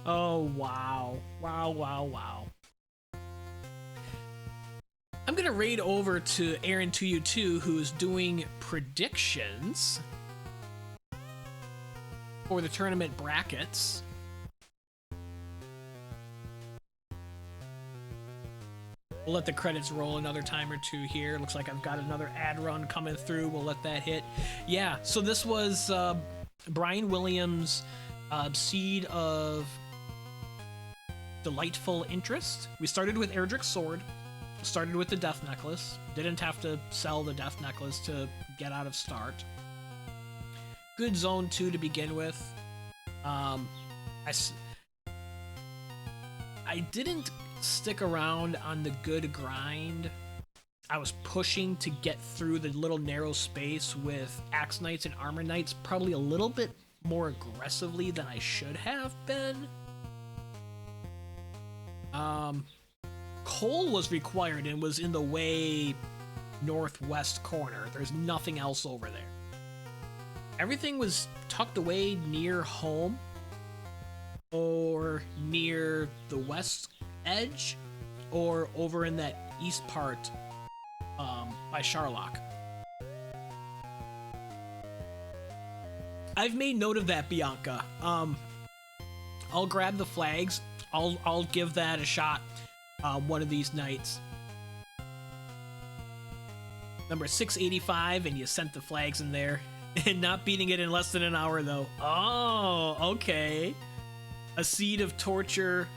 Oh, wow. Wow, wow, wow. I'm gonna raid over to Aaron2U2, who's doing predictions for the tournament brackets. We'll let the credits roll another time or two here. Looks like I've got another ad run coming through. We'll let that hit. Yeah, so this was Brian Williams' Seed of Delightful Interest. We started with Erdrick's sword. Started with the Death Necklace. Didn't have to sell the Death Necklace to get out of start. Good Zone 2 to begin with. I didn't stick around on the good grind. I was pushing to get through the little narrow space with Axe Knights and Armor Knights probably a little bit more aggressively than I should have been. Coal was required and was in the way northwest corner. There's nothing else over there. Everything was tucked away near home or near the west edge or over in that east part by Charlock. I've made note of that, Bianca. I'll grab the flags. I'll give that a shot one of these nights. Number 685, and you sent the flags in there. And not beating it in less than an hour, though. Oh, okay. A Seed of Torture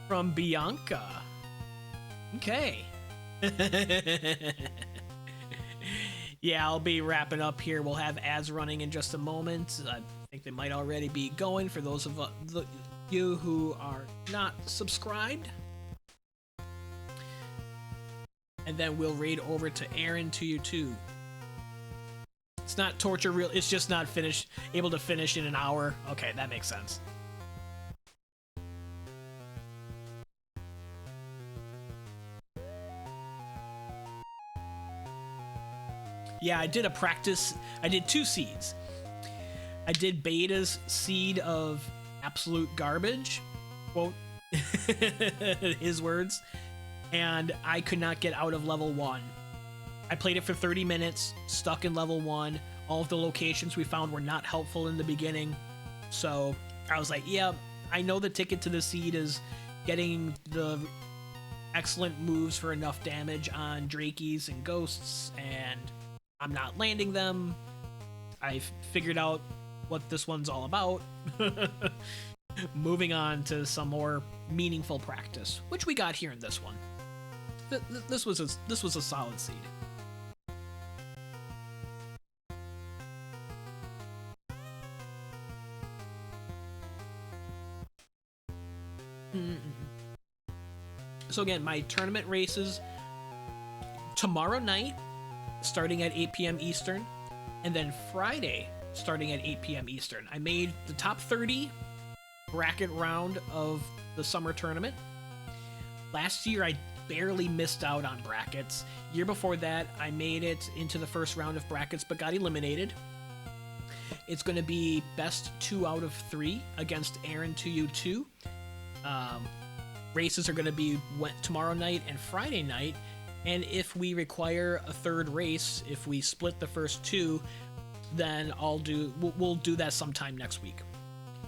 from Bianca. Okay. Yeah, I'll be wrapping up here. We'll have ads running in just a moment. I think they might already be going for those of you who are not subscribed. And then we'll raid over to Aaron2U2. It's not torture real, it's just not able to finish in an hour. Okay, that makes sense. Yeah, I did a practice. I did 2 seeds. I did Beta's Seed of Absolute Garbage, quote, his words, and I could not get out of level 1. I played it for 30 minutes, stuck in level 1. All of the locations we found were not helpful in the beginning, so I was like, yeah, I know the ticket to the seed is getting the excellent moves for enough damage on Drakies and Ghosts, and I'm not landing them. I've figured out what this one's all about. Moving on to some more meaningful practice, which we got here in this one. This was a solid seed. So again, my tournament races tomorrow night, starting at 8 p.m. Eastern, and then Friday, starting at 8 p.m. Eastern. I made the top 30 bracket round of the summer tournament. Last year, I barely missed out on brackets. Year before that, I made it into the first round of brackets, but got eliminated. It's going to be best 2 out of 3 against Aaron2U2. Races are going to be tomorrow night and Friday night, and if we require a third race, if we split the first 2, then we'll do that sometime next week.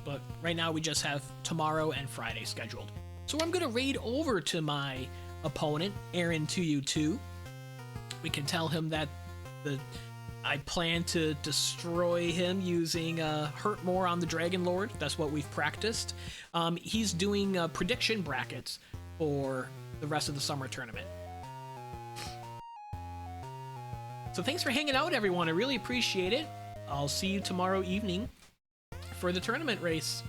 But right now we just have tomorrow and Friday scheduled. So I'm going to raid over to my opponent, Aaron2U2. We can tell him that I plan to destroy him using Hurt More on the Dragonlord. That's what we've practiced. He's doing prediction brackets for the rest of the summer tournament. So thanks for hanging out, everyone. I really appreciate it. I'll see you tomorrow evening for the tournament race.